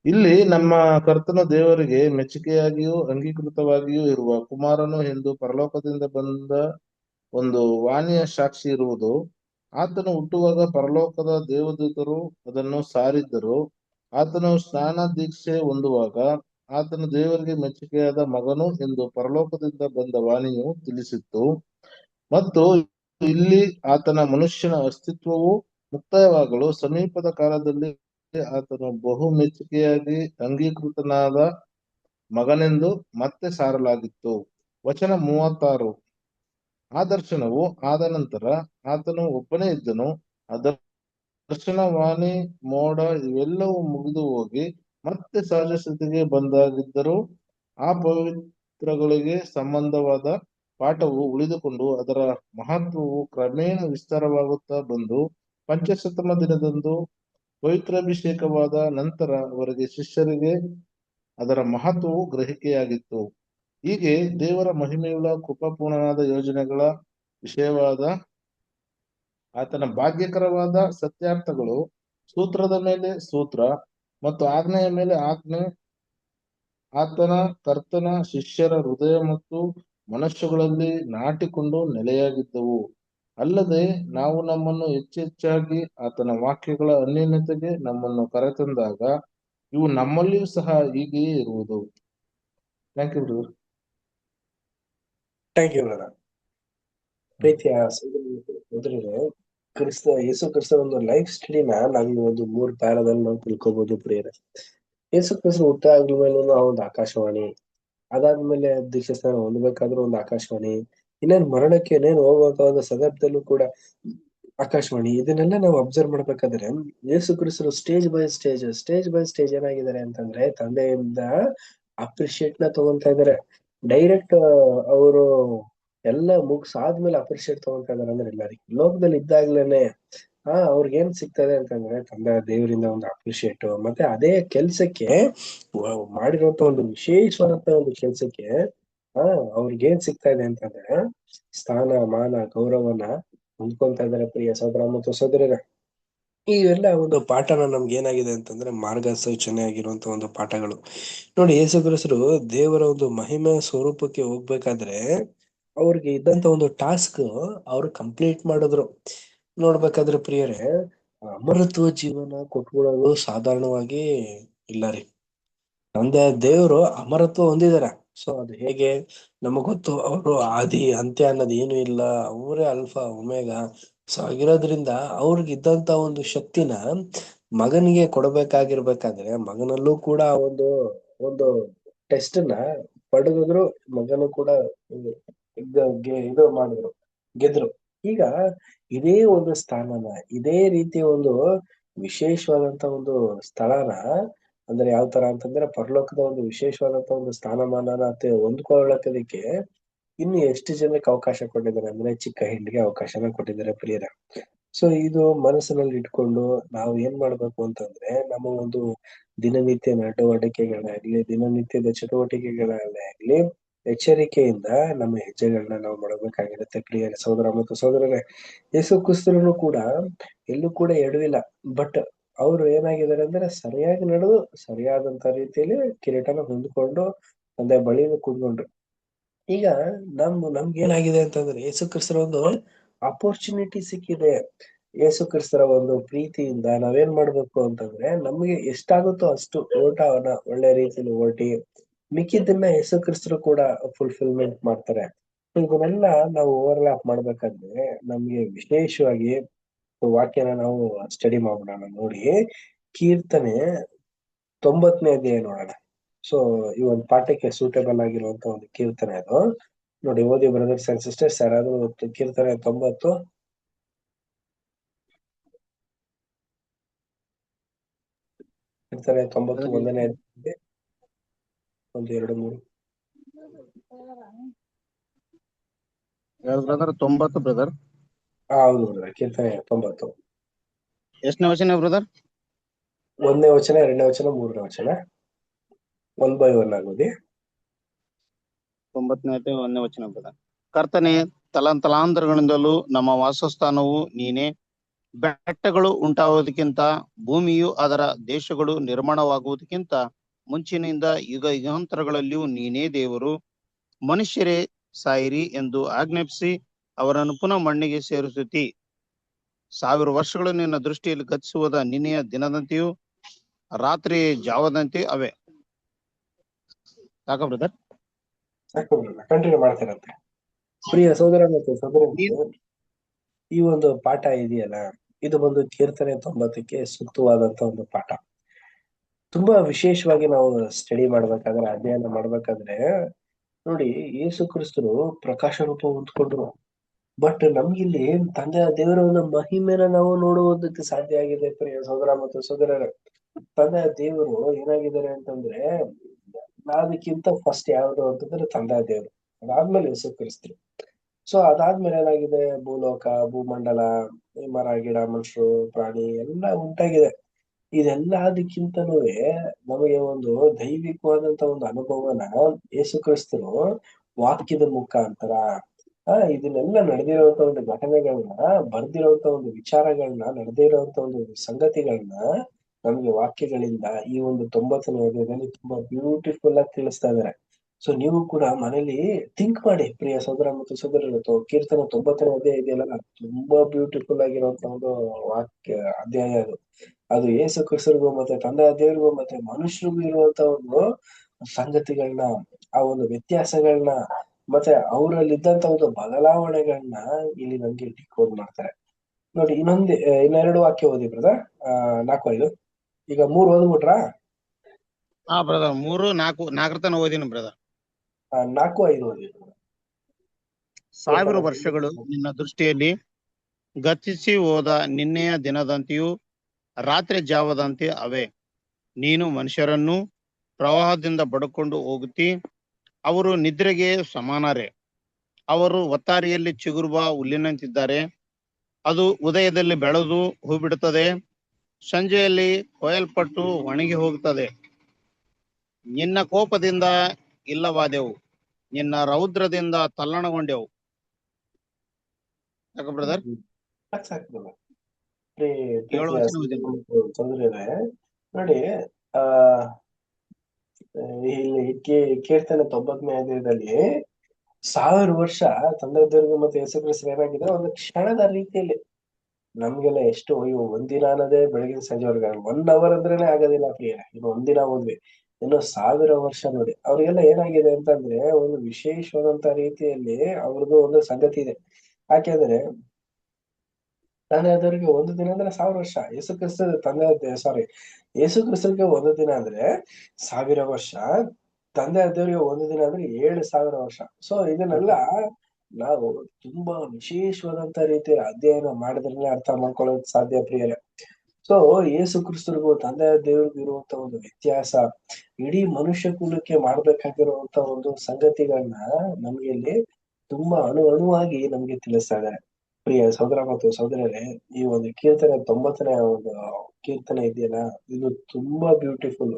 ಇಲ್ಲಿ ನಮ್ಮ ಕರ್ತನ ದೇವರಿಗೆ ಮೆಚ್ಚುಗೆಯಾಗಿಯೂ ಅಂಗೀಕೃತವಾಗಿಯೂ ಇರುವ ಕುಮಾರನು ಎಂದು ಪರಲೋಕದಿಂದ ಬಂದ ಒಂದು ವಾಣಿಯ ಸಾಕ್ಷಿ ಇರುವುದು. ಆತನು ಹುಟ್ಟುವಾಗ ಪರಲೋಕದ ದೇವದೂತರು ಅದನ್ನು ಸಾರಿದ್ದರು. ಆತನು ಸ್ನಾನ ದೀಕ್ಷೆ ಹೊಂದುವಾಗ ಆತನು ದೇವರಿಗೆ ಮೆಚ್ಚುಗೆಯಾದ ಮಗನು ಎಂದು ಪರಲೋಕದಿಂದ ಬಂದ ವಾಣಿಯು ತಿಳಿಸಿತ್ತು. ಮತ್ತು ಇಲ್ಲಿ ಆತನ ಮನುಷ್ಯನ ಅಸ್ತಿತ್ವವು ಮುಕ್ತಾಯವಾಗಲು ಸಮೀಪದ ಕಾಲದಲ್ಲಿ ಆತನು ಬಹು ಮೆಚ್ಚುಗೆಯಾಗಿ ಅಂಗೀಕೃತನಾದ ಮಗನೆಂದು ಮತ್ತೆ ಸಾರಲಾಗಿತ್ತು. ವಚನ 36. ಆ ದರ್ಶನವು ಆದ ನಂತರ ಆತನು ಒಬ್ಬನೇ ಇದ್ದನು. ದರ್ಶನ, ವಾಣಿ, ಮೋಡ ಇವೆಲ್ಲವೂ ಮುಗಿದು ಹೋಗಿ ಮತ್ತೆ ಸಹಜ ಸ್ಥಿತಿಗೆ ಬಂದಾಗಿದ್ದರೂ ಆ ಪವಿತ್ರಗಳಿಗೆ ಸಂಬಂಧವಾದ ಪಾಠವು ಉಳಿದುಕೊಂಡು ಅದರ ಮಹತ್ವವು ಕ್ರಮೇಣ ವಿಸ್ತಾರವಾಗುತ್ತಾ ಬಂದು ಪಂಚಶತಮ ದಿನದಂದು ಪವಿತ್ರಾಭಿಷೇಕವಾದ ನಂತರ ಅವರಿಗೆ ಶಿಷ್ಯರಿಗೆ ಅದರ ಮಹತ್ವವು ಗ್ರಹಿಕೆಯಾಗಿತ್ತು. ಹೀಗೆ ದೇವರ ಮಹಿಮೆಯುಳ್ಳ ಕೃಪಾಪೂರ್ಣನಾದ ಯೋಜನೆಗಳ ವಿಷಯವಾದ ಆತನ ಭಾಗ್ಯಕರವಾದ ಸತ್ಯಾರ್ಥಗಳು ಸೂತ್ರದ ಮೇಲೆ ಸೂತ್ರ ಮತ್ತು ಆಜ್ಞೆಯ ಮೇಲೆ ಆಜ್ಞೆ ಆತನ ಕರ್ತನ ಶಿಷ್ಯರ ಹೃದಯ ಮತ್ತು ಮನಸ್ಸುಗಳಲ್ಲಿ ನಾಟಿಕೊಂಡು ನೆಲೆಯಾಗಿದ್ದವು. ಅಲ್ಲದೆ ನಾವು ನಮ್ಮನ್ನು ಹೆಚ್ಚೆಚ್ಚಾಗಿ ಆತನ ವಾಕ್ಯಗಳ ಅನ್ಯೋನ್ಯತೆಗೆ ನಮ್ಮನ್ನು ಕರೆತಂದಾಗ ಇವು ನಮ್ಮಲ್ಲಿಯೂ ಸಹ ಹೀಗೆಯೇ ಇರುವುದು. Thank you brother. Thank you brother. ಪ್ರೀತಿಯ ಯೇಸು ಕ್ರಿಸ್ತ ಒಂದು ಲೈಫ್ ಸ್ಟಡಿನ ನಾವು ಒಂದು 3 ಪ್ಯಾರಾದಲ್ಲಿ ನಾವು ತಿಳ್ಕೊಬಹುದು ಪ್ರಿಯರೇ. ಯೇಸು ಕ್ರಿಸ್ತ ಹುಟ್ಟ ಆದ್ಮೇಲೆ ಒಂದು ಆಕಾಶವಾಣಿ, ಅದಾದ್ಮೇಲೆ ದೀಕ್ಷಾ ಸ್ನಾನ ಹೊಂದಬೇಕಾದ್ರೂ ಒಂದು ಆಕಾಶವಾಣಿ, ಇನ್ನೇನು ಮರಣಕ್ಕೆ ಹೋಗುವಂತ ಒಂದು ಸಂದರ್ಭದಲ್ಲೂ ಕೂಡ ಆಕಾಶವಾಣಿ. ಇದನ್ನೆಲ್ಲ ನಾವು ಅಬ್ಸರ್ವ್ ಮಾಡ್ಬೇಕಾದ್ರೆ ಯೇಸು ಕ್ರಿಸ್ತರು ಸ್ಟೇಜ್ ಬೈ ಸ್ಟೇಜ್ ಏನಾಗಿದ್ದಾರೆ ಅಂತಂದ್ರೆ ತಂದೆಯಿಂದ ಅಪ್ರಿಶಿಯೇಟ್ ನ ತಗೊಂತಾ ಇದಾರೆ. ಡೈರೆಕ್ಟ್ ಅವರು ಎಲ್ಲ ಮುಗ್ಸಾದ್ಮೇಲೆ ಅಪ್ರಿಶಿಯೇಟ್ ತಗೊಂತಾ ಇದಾರೆ ಅಂದ್ರೆ ಇಲ್ಲ ರೀ. ಲೋಕದಲ್ಲಿ ಇದ್ದಾಗ್ಲೇನೆ ಅವ್ರಿಗೆ ಏನ್ ಸಿಗ್ತದೆ ಅಂತಂದ್ರೆ ತಂದೆ ದೇವರಿಂದ ಒಂದು ಅಪ್ರಿಶಿಯೇಟ್, ಮತ್ತೆ ಅದೇ ಕೆಲ್ಸಕ್ಕೆ ಮಾಡಿರುವಂತ ಒಂದು ವಿಶೇಷವಾದಂತ ಒಂದು ಕೆಲ್ಸಕ್ಕೆ ಅವ್ರಿಗೆ ಏನ್ ಸಿಗ್ತಾ ಇದೆ ಅಂತಂದ್ರೆ ಸ್ಥಾನ ಮಾನ ಗೌರವನ ಹೊಂದ್ಕೊಂತಾ ಇದಾರೆ ಪ್ರಿಯ ಸಹೋದರ ಮತ್ತು ಸಹೋದರರ. ಇವೆಲ್ಲ ಒಂದು ಪಾಠನ ನಮ್ಗೆ ಏನಾಗಿದೆ ಅಂತಂದ್ರೆ ಮಾರ್ಗಸೂಚನೆ ಆಗಿರುವಂತ ಒಂದು ಪಾಠಗಳು. ನೋಡಿ ಯೇಸು ಕ್ರಿಸ್ತರು ದೇವರ ಒಂದು ಮಹಿಮೆ ಸ್ವರೂಪಕ್ಕೆ ಹೋಗ್ಬೇಕಾದ್ರೆ ಅವ್ರಿಗೆ ಇದ್ದಂತ ಒಂದು ಟಾಸ್ಕ್ ಅವ್ರು ಕಂಪ್ಲೀಟ್ ಮಾಡಿದ್ರು. ನೋಡ್ಬೇಕಾದ್ರೆ ಪ್ರಿಯರೇ, ಅಮರತ್ವ ಜೀವನ ಕೊಟ್ಕೊಳ್ಳೋದು ಸಾಧಾರಣವಾಗಿ ಇಲ್ಲ ರೀ. ತಂದೆ ದೇವರು ಅಮರತ್ವ ಹೊಂದಿದಾರ. ಸೊ ಅದು ಹೇಗೆ ನಮಗ್ ಗೊತ್ತು. ಅವರು ಆದಿ ಅಂತ್ಯ ಅನ್ನೋದು ಏನು ಇಲ್ಲ, ಅವರೇ ಅಲ್ಫಾ ಒಮೇಗ. ಸೊ ಆಗಿರೋದ್ರಿಂದ ಅವ್ರಿಗೆ ಇದ್ದಂತ ಒಂದು ಶಕ್ತಿನ ಮಗನಿಗೆ ಕೊಡಬೇಕಾಗಿರ್ಬೇಕಾದ್ರೆ ಮಗನಲ್ಲೂ ಕೂಡ ಒಂದು ಟೆಸ್ಟ್ ನ ಪಡೆದಿದ್ರು. ಮಗನು ಕೂಡ ಇದು ಮಾಡಿದ್ರು, ಗೆದ್ರು. ಈಗ ಇದೇ ಒಂದು ಸ್ಥಾನನ, ಇದೇ ರೀತಿ ಒಂದು ವಿಶೇಷವಾದಂತ ಒಂದು ಸ್ಥಳನ, ಅಂದ್ರೆ ಯಾವ ತರ ಅಂತಂದ್ರೆ ಪರಲೋಕದ ಒಂದು ವಿಶೇಷವಾದಂತ ಒಂದು ಸ್ಥಾನಮಾನನ ಹೊಂದ್ಕೊಳ್ಳೋದಕ್ಕೆ ಇನ್ನು ಎಷ್ಟು ಜನಕ್ಕೆ ಅವಕಾಶ ಕೊಟ್ಟಿದ್ದಾರೆ ಅಂದ್ರೆ ಚಿಕ್ಕ ಹಿಂಡಿಗೆ ಅವಕಾಶನ ಕೊಟ್ಟಿದ್ದಾರೆ ಪ್ರಿಯರ. ಸೊ ಇದು ಮನಸ್ಸಿನಲ್ಲಿ ಇಟ್ಕೊಂಡು ನಾವು ಏನ್ ಮಾಡ್ಬೇಕು ಅಂತಂದ್ರೆ ನಮ್ಮ ಒಂದು ದಿನನಿತ್ಯ ನಡವಳಿಕೆಗಳಾಗ್ಲಿ, ದಿನನಿತ್ಯದ ಚಟುವಟಿಕೆಗಳಾಗ್ಲಿ, ಎಚ್ಚರಿಕೆಯಿಂದ ನಮ್ಮ ಹೆಜ್ಜೆಗಳನ್ನ ನಾವು ಮಾಡಬೇಕಾಗಿರುತ್ತೆ. ಪ್ರಿಯ ಸಹೋದರ ಮತ್ತು ಸಹೋದರರೇ, ಯೇಸು ಕ್ರಿಸ್ತನು ಕೂಡ ಎಲ್ಲೂ ಕೂಡ ಎಡವಿಲ್ಲ. ಬಟ್ ಅವ್ರು ಏನಾಗಿದ್ದಾರೆ ಅಂದ್ರೆ ಸರಿಯಾಗಿ ನಡೆದು ಸರಿಯಾದಂತ ರೀತಿಯಲ್ಲಿ ಕಿರೀಟನ ಹೊಂದ್ಕೊಂಡು ತಂದೆ ಬಳಿಯಿಂದ ಕೂತ್ಕೊಂಡ್ರು. ಈಗ ನಮ್ಗೆ ಏನಾಗಿದೆ ಅಂತಂದ್ರೆ ಯೇಸು ಕ್ರಿಸ್ತರ ಒಂದು ಅಪರ್ಚುನಿಟಿ ಸಿಕ್ಕಿದೆ. ಯೇಸು ಕ್ರಿಸ್ತರ ಒಂದು ಪ್ರೀತಿಯಿಂದ ನಾವೇನ್ ಮಾಡ್ಬೇಕು ಅಂತಂದ್ರೆ ನಮ್ಗೆ ಎಷ್ಟಾಗುತ್ತೋ ಅಷ್ಟು ಓಟವನ್ನ ಒಳ್ಳೆ ರೀತಿಯಲ್ಲಿ ಓಟಿ ಮಿಕ್ಕಿದ್ದನ್ನ ಯೇಸು ಕ್ರಿಸ್ತರು ಕೂಡ ಫುಲ್ಫಿಲ್ಮೆಂಟ್ ಮಾಡ್ತಾರೆ. ಇವನ್ನೆಲ್ಲ ನಾವು ಓವರ್ಲ್ಯಾಪ್ ಮಾಡ್ಬೇಕಾದ್ರೆ ನಮ್ಗೆ ವಿಶೇಷವಾಗಿ ವಾಕ್ಯನ ನಾವು ಸ್ಟಡಿ ಮಾಡೋಣ. ನೋಡಿ, ಕೀರ್ತನೆ 90ನೇ ಅಧ್ಯಾಯ ನೋಡೋಣ. ಸೊ ಈ ಒಂದು ಪಾಠಕ್ಕೆ ಸೂಟೇಬಲ್ ಆಗಿರುವಂತ ಒಂದು ಕೀರ್ತನೆ ಅದು. ನೋಡಿ, ಓದಿ ಬ್ರದರ್ಸ್ ಅಂಡ್ ಸಿಸ್ಟರ್ಸ್. ಯಾರಾದ್ರೂ ಕೀರ್ತನೆ 90 ಕೀರ್ತನೆ 90 1ನೇ ಅಧ್ಯಾಯ 1 2 3 ಬ್ರದರ್ 90 ಬ್ರದರ್. ಹೌದು ಬ್ರದರ್, ಕೀರ್ತನೆ 90 ಎಷ್ಟನೇ ವಚನ ಬ್ರದರ್? 1ನೇ ವಚನ 2ನೇ ವಚನ 3ನೇ ವಚನ 1 by 1 ಆಗೋದಿ. 90ನೇ ಅಧ್ಯಾಯ 1ನೇ ವಚನ ಬ್ರದರ್. ಕರ್ತನೆ, ತಲಾಂತರಗಳಿಂದಲೂ ನಮ್ಮ ವಾಸಸ್ಥಾನವು ನೀನೇ. ಬೆಟ್ಟಗಳು ಉಂಟಾಗುವುದಕ್ಕಿಂತ ಭೂಮಿಯು ಅದರ ದೇಶಗಳು ನಿರ್ಮಾಣವಾಗುವುದಕ್ಕಿಂತ ಮುಂಚಿನಿಂದ ಯುಗ ಯುಗಾಂತರಗಳಲ್ಲಿಯೂ ನೀನೇ ದೇವರು. ಮನುಷ್ಯರೇ ಸಾಯಿರಿ ಎಂದು ಆಜ್ಞಾಪಿಸಿ ಅವರನ್ನು ಪುನಃ ಮಣ್ಣಿಗೆ ಸೇರಿಸುತ್ತಿ. 1000 ವರ್ಷಗಳು ನಿನ್ನ ದೃಷ್ಟಿಯಲ್ಲಿ ಗತಿಸುವುದ ನಿನ್ನೆಯ ದಿನದಂತೆಯೂ ರಾತ್ರಿ ಜಾವದಂತೆ ಅವೇ. ಸಾಕ ಬ್ರದರ್? ಸಾಕು ಬ್ರದರ್, ಕಂಟಿನ್ಯೂ ಮಾಡ್ತಾರಂತೆ. ಪ್ರಿಯ ಸಹೋದರ ಮತ್ತು ಸಹೋದರಿ, ಈ ಒಂದು ಪಾಠ ಇದೆಯಲ್ಲ, ಇದು ಒಂದು ಕೀರ್ತನೆ 90ಕ್ಕೆ ಸೂಕ್ತವಾದಂತ ಒಂದು ಪಾಠ. ತುಂಬಾ ವಿಶೇಷವಾಗಿ ನಾವು ಸ್ಟಡಿ ಮಾಡ್ಬೇಕಾದ್ರೆ, ಅಧ್ಯಯನ ಮಾಡ್ಬೇಕಾದ್ರೆ ನೋಡಿ, ಯೇಸು ಕ್ರಿಸ್ತರು ಪ್ರಕಾಶ ರೂಪ ಹೊಂದ್ಕೊಂಡ್ರು. ಬಟ್ ನಮ್ಗಿಲ್ಲಿ ತಂದೆ ದೇವರ ಒಂದು ಮಹಿಮೆನ ನಾವು ನೋಡುವುದಕ್ಕೆ ಸಾಧ್ಯ ಆಗಿದೆ. ಪ್ರಿಯ ಸಹೋದರ ಮತ್ತು ಸಹೋದರರ, ತಂದೆ ದೇವರು ಏನಾಗಿದ್ದಾರೆ ಅಂತಂದ್ರೆ, ಅದಕ್ಕಿಂತ ಫಸ್ಟ್ ಯಾವ್ದು ಅಂತಂದ್ರೆ ತಂದೆ ದೇವರು, ಅದಾದ್ಮೇಲೆ ಯೇಸು ಕ್ರಿಸ್ತರು. ಸೊ ಅದಾದ್ಮೇಲೆ ಏನಾಗಿದೆ, ಭೂಲೋಕ, ಭೂಮಂಡಲ, ಈ ಮರ ಗಿಡ ಮನುಷ್ಯರು ಪ್ರಾಣಿ ಎಲ್ಲ ಉಂಟಾಗಿದೆ. ಇದೆಲ್ಲದಕ್ಕಿಂತನೂ ನಮಗೆ ಒಂದು ದೈವಿಕವಾದಂತ ಒಂದು ಅನುಭವನ ಯೇಸು ಕ್ರಿಸ್ತರು ವಾಕ್ಯದ ಮುಖಾಂತರ ಇದನ್ನೆಲ್ಲ ನಡೆದಿರುವಂತ ಒಂದು ಘಟನೆಗಳನ್ನ, ಬರ್ದಿರುವಂತ ಒಂದು ವಿಚಾರಗಳನ್ನ, ನಡೆದಿರುವಂತ ಒಂದು ಸಂಗತಿಗಳನ್ನ ನಮ್ಗೆ ವಾಕ್ಯಗಳಿಂದ ಈ ಒಂದು 90ನೇ ಅಧ್ಯಾಯದಲ್ಲಿ ತುಂಬಾ ಬ್ಯೂಟಿಫುಲ್ ಆಗಿ ತಿಳಿಸ್ತಾ ಇದಾರೆ. ಸೊ ನೀವು ಕೂಡ ಮನೇಲಿ ಥಿಂಕ್ ಮಾಡಿ ಪ್ರಿಯ ಸಹೋದರ ಮತ್ತು ಸಹೋದರರು. ಕೀರ್ತನೆ 90ನೇ ಅಧ್ಯಾಯ ಇದೆಯಲ್ಲ, ತುಂಬಾ ಬ್ಯೂಟಿಫುಲ್ ಆಗಿರುವಂತ ಒಂದು ವಾಕ್ಯ ಅಧ್ಯಾಯ ಅದು. ಅದು ಯೇಸು ಕ್ರಿಸ್ತರಿಗೂ ಮತ್ತೆ ತಂದೆ ದೇವರಿಗೂ ಮತ್ತೆ ಮನುಷ್ಯರಿಗೂ ಇರುವಂತ ಒಂದು ಸಂಗತಿಗಳನ್ನ, ಆ ಒಂದು ವ್ಯತ್ಯಾಸಗಳನ್ನ, ಮತ್ತೆ ಅವರಲ್ಲಿದ್ದಂತ ಒಂದು ಬದಲಾವಣೆಗಳನ್ನ ಇಲ್ಲಿ ನಮ್ಗೆ ಡಿಕೋಡ್ ಮಾಡ್ತಾರೆ. ನೋಡಿ, ಇನ್ನೆರಡು ವಾಕ್ಯ ಓದಿ ಬ್ರದರ್. 4 5. ಈಗ 3 ಓದ್ಬಿಟ್ರಾ? ಹಾ ಬ್ರದರ್, 3 4 4 ತನ ಓದಿನ ಬ್ರದರ್. 4 5 ಓದಿ. 1000 ವರ್ಷಗಳು ನಿನ್ನ ದೃಷ್ಟಿಯಲ್ಲಿ ಗತಿಸಿ ಹೋದ ನಿನ್ನೆಯ ದಿನದಂತೆಯೂ ರಾತ್ರಿ ಜಾವದಂತೆ ಅವೇ. ನೀನು ಮನುಷ್ಯರನ್ನು ಪ್ರವಾಹದಿಂದ ಬಡ್ಕೊಂಡು ಹೋಗುತ್ತಿ. ಅವರು ನಿದ್ರೆಗೆ ಸಮಾನರೇ. ಅವರು ಒತ್ತಾರಿಯಲ್ಲಿ ಚಿಗುರುವ ಹುಲ್ಲಿನಂತಿದ್ದಾರೆ. ಅದು ಉದಯದಲ್ಲಿ ಬೆಳೆದು ಹೂ ಬಿಡುತ್ತದೆ, ಸಂಜೆಯಲ್ಲಿ ಕೊಯ್ಯಲ್ಪಟ್ಟು ಒಣಗಿ ಹೋಗುತ್ತದೆ. ನಿನ್ನ ಕೋಪದಿಂದ ಇಲ್ಲವಾದೆವು, ನಿನ್ನ ರೌದ್ರದಿಂದ ತಲ್ಲಣಗೊಂಡೆವು. ಯಾಕ ಬ್ರದರ್? ನೋಡಿ, ಆ ಇಲ್ಲಿ ಕೀರ್ತನೆ 90ನೇ ಅಧ್ಯಾಯದಲ್ಲಿ 1000 ವರ್ಷ ತಂದೆ ದೇವರಿಗೂ ಮತ್ತೆ ಯೇಸು ಕ್ರಿಸ್ತರು ಏನಾಗಿದೆ, ಒಂದು ಕ್ಷಣದ ರೀತಿಯಲ್ಲಿ ನಮ್ಗೆಲ್ಲ ಎಷ್ಟು ಇವು ಒಂದಿನ ಅನ್ನೋದೇ ಬೆಳಗಿನ ಸಂಜೆವರೆಗೆ 1 hour ಅಂದ್ರೇನೆ ಆಗೋದಿಲ್ಲ ಪ್ರಿಯ. ಇನ್ನು ಒಂದಿನ ಹೋದ್ವಿ, ಇನ್ನು 1000 ವರ್ಷ. ನೋಡಿ, ಅವ್ರಿಗೆಲ್ಲ ಏನಾಗಿದೆ ಅಂತಂದ್ರೆ ಒಂದು ವಿಶೇಷವಾದಂತ ರೀತಿಯಲ್ಲಿ ಅವ್ರದ್ದು ಒಂದು ಸಂಗತಿ ಇದೆ. ಯಾಕೆಂದ್ರೆ ತಂದೆ ಆದವರಿಗೆ 1 ದಿನ ಅಂದ್ರೆ 1000 ವರ್ಷ. ಯೇಸು ಕ್ರಿಸ್ತ ಯೇಸು ಕ್ರಿಸ್ತರಿಗೆ 1 ದಿನ ಅಂದ್ರೆ 1000 ವರ್ಷ. ತಂದೆ ಆದವರಿಗೆ 1 ದಿನ ಅಂದ್ರೆ 7000 ವರ್ಷ. ಸೊ ಇದನ್ನೆಲ್ಲ ನಾವು ತುಂಬಾ ವಿಶೇಷವಾದಂತ ರೀತಿಯಲ್ಲಿ ಅಧ್ಯಯನ ಮಾಡಿದ್ರೆ ಅರ್ಥ ಮಾಡ್ಕೊಳ್ಳೋಕೆ ಸಾಧ್ಯ ಪ್ರಿಯರೇ. ಸೊ ಯೇಸು ಕ್ರಿಸ್ತರಿಗೂ ತಂದೆ ದೇವರಿಗೂ ಇರುವಂತ ಒಂದು ವ್ಯತ್ಯಾಸ, ಇಡೀ ಮನುಷ್ಯ ಕುಲಕ್ಕೆ ಮಾಡ್ಬೇಕಾಗಿರುವಂತ ಒಂದು ಸಂಗತಿಗಳನ್ನ ನಮ್ಗೆ ಇಲ್ಲಿ ತುಂಬಾ ಅಣುವಾಗಿ ನಮ್ಗೆ ತಿಳಿಸ್ತಾ ಇದ್ದಾರೆ. ಪ್ರಿಯ ಸಹೋದರ ಮತ್ತು ಸಹೋದರರೇ, ಈ ಒಂದು ಕೀರ್ತನೆ 90ನೇ ಒಂದು ಕೀರ್ತನೆ ಇದೆಯಲ್ಲ, ಇದು ತುಂಬಾ ಬ್ಯೂಟಿಫುಲ್.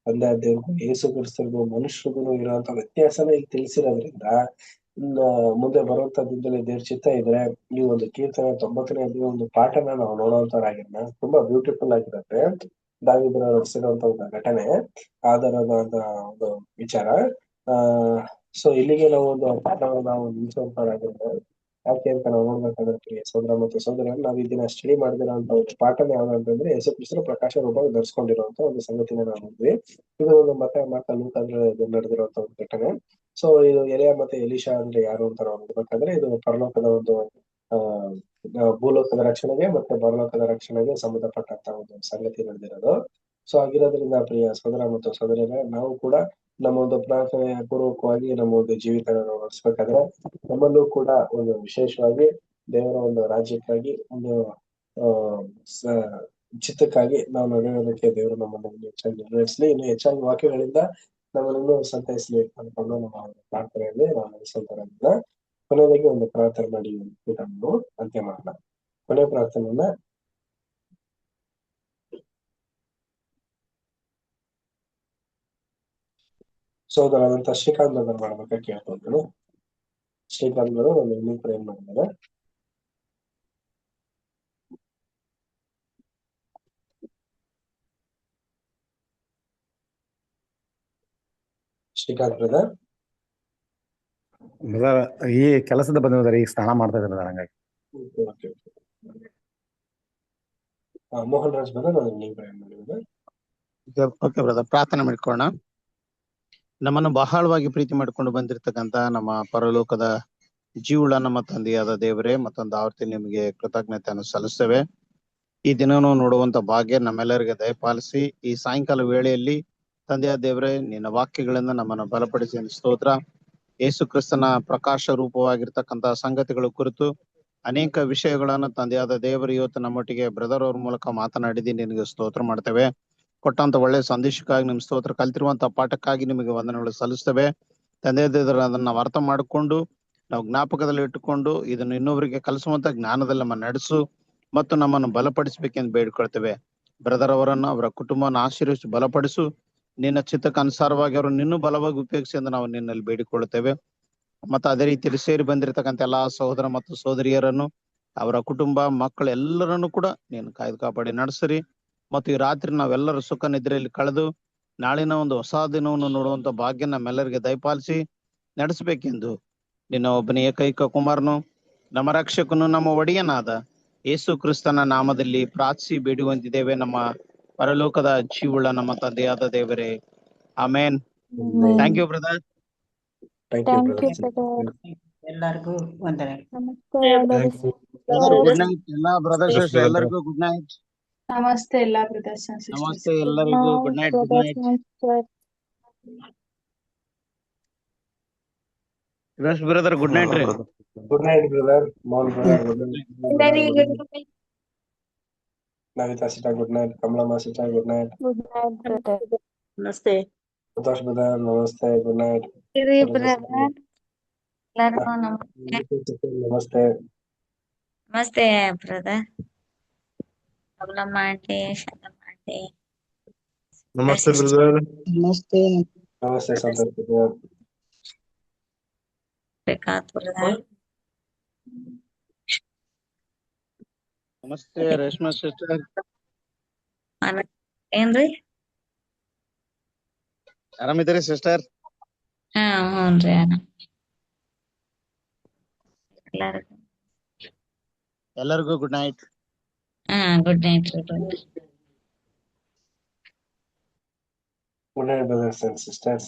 ತಂದೆ ದೇವ್ರಿಗೂ ಯೇಸು ಕ್ರಿಸ್ತರಿಗೂ ಮನುಷ್ಯರಿಗೂ ಇರುವಂತ ವ್ಯತ್ಯಾಸನ ಈಗ ತಿಳಿಸಿರೋದ್ರಿಂದ ಇನ್ನ ಮುಂದೆ ಬರುವಂತ ದಿನದಲ್ಲಿ ದೇವ್ರ ಚಿತ್ತ ಇದ್ರೆ ಈ ಒಂದು ಕೀರ್ತನೆ 90ನೇ ಒಂದು ಪಾಠನ ನಾವು ನೋಡುವಂತವರಾಗಿರೋಣ. ತುಂಬಾ ಬ್ಯೂಟಿಫುಲ್ ಆಗಿರುತ್ತೆ. ದಾವೀದನ ನಡೆಸಿರುವಂತ ಒಂದು ಘಟನೆ ಆಧಾರದ ಒಂದು ವಿಚಾರ. ಸೊ ಇಲ್ಲಿಗೆ ನಾವು ಒಂದು ಪಾಠವನ್ನು ನಾವು ನಿಲ್ಲಿಸುವಂತವರಾಗಿರ್ತೇವೆ. ಯಾಕೆ ಅಂತ ನಾವು ನೋಡ್ಬೇಕಾದ್ರೆ ಪ್ರಿಯ ಸೋದರ ಮತ್ತು ಸೋದರಿಯರು, ನಾವು ಈ ದಿನ ಸ್ಟಡಿ ಮಾಡಿದಿರುವಂತ ಒಂದು ಪಾಠನ ಯಾವ್ದಂತಂದ್ರೆ ಯೇಸು ಕ್ರಿಸ್ತನ ಪ್ರಕಾಶ ರೂಪ ಧರಿಸ್ಕೊಂಡಿರುವಂತ ಒಂದು ಸಂಗತಿನ ನಾವು ನೋಡಿದ್ವಿ. ಇದು ಒಂದು ಲೂಕಾದ್ರೆ ನಡೆದಿರುವಂತ ಒಂದು ಘಟನೆ. ಸೊ ಇದು ಎಲಿಯಾ ಮತ್ತೆ ಎಲೀಶಾ ಅಂದ್ರೆ ಯಾರು ಅಂತ ನಾವು ನೋಡ್ಬೇಕಾದ್ರೆ ಇದು ಪರಲೋಕದ ಒಂದು ಭೂಲೋಕದ ರಕ್ಷಣೆಗೆ ಮತ್ತೆ ಪರಲೋಕದ ರಕ್ಷಣೆಗೆ ಸಂಬಂಧಪಟ್ಟಂತ ಒಂದು ಸಂಗತಿ ನಡೆದಿರೋದು. ಸೊ ಆಗಿರೋದ್ರಿಂದ ಪ್ರಿಯ ಸೋದರ ಮತ್ತು ಸೋದರಿಯರೇ, ನಾವು ಕೂಡ ನಮ್ಮ ಒಂದು ಪ್ರಾರ್ಥನೆ ಪೂರ್ವಕವಾಗಿ ನಮ್ಮ ಒಂದು ಜೀವಿತ ನಡೆಸ್ಬೇಕಾದ್ರೆ ನಮ್ಮಲ್ಲೂ ಕೂಡ ಒಂದು ವಿಶೇಷವಾಗಿ ದೇವರ ಒಂದು ರಾಜ್ಯಕ್ಕಾಗಿ ಒಂದು ಚಿತ್ತಕ್ಕಾಗಿ ನಾವು ನಡೆಯೋದಕ್ಕೆ ದೇವರು ನಮ್ಮನ್ನು ಹೆಚ್ಚಾಗಿ ನಿರ್ವಹಿಸಲಿ. ಇನ್ನು ಹೆಚ್ಚಾಗಿ ವಾಕ್ಯಗಳಿಂದ ನಮ್ಮನ್ನು ಸಂತೈಸಲಿ ಅನ್ಕೊಂಡು ನಮ್ಮ ಪ್ರಾರ್ಥನೆಯಲ್ಲಿ ನಾವು ನಡೆಸುವಂತರಾಗಿಲ್ಲ. ಕೊನೆಯದಾಗಿ ಒಂದು ಪ್ರಾರ್ಥನೆ ಮಾಡಿ ಊಟವನ್ನು ಅಂತ್ಯ ಮಾಡೋಣ. ಕೊನೆಯ ಪ್ರಾರ್ಥನೆಯನ್ನ ಸೋದರಾದಂತ ಶ್ರೀಕಾಂತ್ ಅವರು ಮಾಡ್ಬೇಕಾ ಕೇಳ್ಕೊಂಡ್ರು. ಶ್ರೀಕಾಂತ್ ಅವರು ಒಂದು ಇನ್ನೂ ಪ್ರೇಮ್ ಮಾಡಿದ್ದಾರೆ. ಶ್ರೀಕಾಂತ್ ಬ್ರದರ್ ಈ ಕೆಲಸದ ಬಂದಿದ್ದಾರೆ, ಈಗ ಸ್ನಾನ ಮಾಡ್ತಾ ಇದ್ದಾರೆ ಹಂಗಾಗಿ. ಮೋಹನ್ ರಾಜ್ ಬ್ರದರ್ ಒಂದು ಇನ್ನೂ ಪ್ರೇಮ್ ಮಾಡಿದ್ದಾರೆ. ಓಕೆ ಬ್ರದರ್, ಪ್ರಾರ್ಥನೆ ಮಾಡ್ಕೊಳ್ಳೋಣ. ನಮ್ಮನ್ನು ಬಹಳವಾಗಿ ಪ್ರೀತಿ ಮಾಡಿಕೊಂಡು ಬಂದಿರತಕ್ಕಂತ ನಮ್ಮ ಪರಲೋಕದ ಜೀವುಳ ನಮ್ಮ ತಂದೆಯಾದ ದೇವರೇ, ಮತ್ತೊಂದು ಆವರ್ತಿ ನಿಮಗೆ ಕೃತಜ್ಞತೆಯನ್ನು ಸಲ್ಲಿಸ್ತೇವೆ. ಈ ದಿನವನ್ನು ನೋಡುವಂತ ಭಾಗ್ಯ ನಮ್ಮೆಲ್ಲರಿಗೆ ದಯಪಾಲಿಸಿ ಈ ಸಾಯಂಕಾಲ ವೇಳೆಯಲ್ಲಿ ತಂದೆಯಾದ ದೇವರೇ ನಿನ್ನ ವಾಕ್ಯಗಳಿಂದ ನಮ್ಮನ್ನು ಬಲಪಡಿಸಿ ಸ್ತೋತ್ರ. ಯೇಸು ಕ್ರಿಸ್ತನ ಪ್ರಕಾಶ ರೂಪವಾಗಿರ್ತಕ್ಕಂತಹ ಸಂಗತಿಗಳ ಕುರಿತು ಅನೇಕ ವಿಷಯಗಳನ್ನು ತಂದೆಯಾದ ದೇವರು ಇವತ್ತು ನಮ್ಮೊಟ್ಟಿಗೆ ಬ್ರದರ್ ಅವ್ರ ಮೂಲಕ ಮಾತನಾಡಿದಿ, ನಿನಗೆ ಸ್ತೋತ್ರ ಮಾಡ್ತೇವೆ. ಕೊಟ್ಟಂತ ಒಳ್ಳೆ ಸಂದೇಶಕ್ಕಾಗಿ ನಿಮ್ ಸ್ತೋತ್ರ, ಕಲ್ತಿರುವಂತಹ ಪಾಠಕ್ಕಾಗಿ ನಿಮಗೆ ವಂದನೆಗಳು ಸಲ್ಲಿಸ್ತೇವೆ. ತಂದೆಯಾದ ದೇವರು ಅದನ್ನ ನಾವು ಅರ್ಥ ಮಾಡಿಕೊಂಡು ನಾವು ಜ್ಞಾಪಕದಲ್ಲಿ ಇಟ್ಟುಕೊಂಡು ಇದನ್ನು ಇನ್ನೊಬ್ಬರಿಗೆ ಕಲಿಸುವಂತ ಜ್ಞಾನದಲ್ಲಿ ನಮ್ಮ ನಡೆಸು ಮತ್ತು ನಮ್ಮನ್ನು ಬಲಪಡಿಸಬೇಕೆಂದು ಬೇಡಿಕೊಳ್ತೇವೆ. ಬ್ರದರ್ ಅವರನ್ನು ಅವರ ಕುಟುಂಬವನ್ನು ಆಶೀರ್ವಿಸಿ ಬಲಪಡಿಸು. ನಿನ್ನ ಚಿತ್ತಕ್ಕೆ ಅನುಸಾರವಾಗಿ ಅವರನ್ನು ಇನ್ನೂ ಬಲವಾಗಿ ಉಪಯೋಗಿಸಿ ಎಂದು ನಾವು ನಿನ್ನಲ್ಲಿ ಬೇಡಿಕೊಳ್ಳುತ್ತೇವೆ. ಮತ್ತು ಅದೇ ರೀತಿಯಲ್ಲಿ ಸೇರಿ ಬಂದಿರತಕ್ಕಂಥ ಎಲ್ಲಾ ಸಹೋದರ ಮತ್ತು ಸಹೋದರಿಯರನ್ನು, ಅವರ ಕುಟುಂಬ ಮಕ್ಕಳು ಎಲ್ಲರನ್ನು ಕೂಡ ನೀನು ಕಾಯ್ದು ಕಾಪಾಡಿ ನಡೆಸಿರಿ. ಮತ್ತು ಈ ರಾತ್ರಿ ನಾವೆಲ್ಲರೂ ಸುಖ ನಿದ್ರೆಯಲ್ಲಿ ಕಳೆದು ನಾಳಿನ ಒಂದು ಹೊಸ ದಿನವನ್ನು ನೋಡುವಂತ ಭಾಗ್ಯ ನಮ್ಮೆಲ್ಲರಿಗೆ ದಯಪಾಲಿಸಿ ನಡೆಸಬೇಕೆಂದು ನಿನ್ನ ಒಬ್ಬನ ಏಕೈಕ ಕುಮಾರನು ನಮ್ಮ ರಕ್ಷಕನು ನಮ್ಮ ಒಡೆಯನಾದ ಯೇಸು ಕ್ರಿಸ್ತನ ನಾಮದಲ್ಲಿ ಪ್ರಾರ್ಥಿಸಿ ಬೇಡುವಂತಿದ್ದೇವೆ ನಮ್ಮ ಪರಲೋಕದ ಜೀವುಳ್ಳ ನಮ್ಮ ತಂದೆಯಾದ ದೇವರೇ, ಆಮೇನ್. Thank you brother. ಎಲ್ಲರಿಗೂ ವಂದನೆ. ಗುಡ್ ನೈಟ್ ಎಲ್ಲಾ ಬ್ರದರ್ಸ್ ಸಿಸ್ಟರ್, ಎಲ್ಲರಿಗೂ ಗುಡ್ ನೈಟ್. ನಮಸ್ತೆ ಎಲ್ಲಾ ಬ್ರದರ್ಸ್ ಅಂಡ್ ನಮಸ್ತೆ ಸಿಸ್ಟರ್ಸ್. ಎಲ್ಲರಿಗೂ ಗುಡ್ ನೈಟ್. Good night. ರಶ್ ಬ್ರದರ್ ಗುಡ್ ನೈಟ್ ರೀ. Good night brother. Mohan brother good night. Navita sister good night. Kamalamma sister good night. ನಮಸ್ತೆ. ಸಂತೋಷ್ ಬ್ರದರ್ ನಮಸ್ತೆ, ಗುಡ್ ನೈಟ್. ನಮಸ್ತೆ. ನಮಸ್ತೆ brother. Kamalamma aunty, Shalamma aunty. ನಮಸ್ತೆ ಬ್ರದರ್. ನಮಸ್ತೆ. ನಮಸ್ತೆ ಸಂತೋಷ್ ಬ್ರದರ್. ಶ್ರೀಕಾಂತ್ ಬ್ರದರ್. ನಮಸ್ತೆ ರೇಷ್ಮಾ ಸಿಸ್ಟರ್. ಏನ್ರಿ? ಆರಾಮಿದ್ದೀರಿ ಸಿಸ್ಟರ್? ಹ್ಞೂನ್ರಿ ಆರಾಮ್. ಎಲ್ಲರಿಗೂ ಗುಡ್ ನೈಟ್. ಗುಡ್ ನೈಟ್ ರೀ. Good night, brothers and sisters.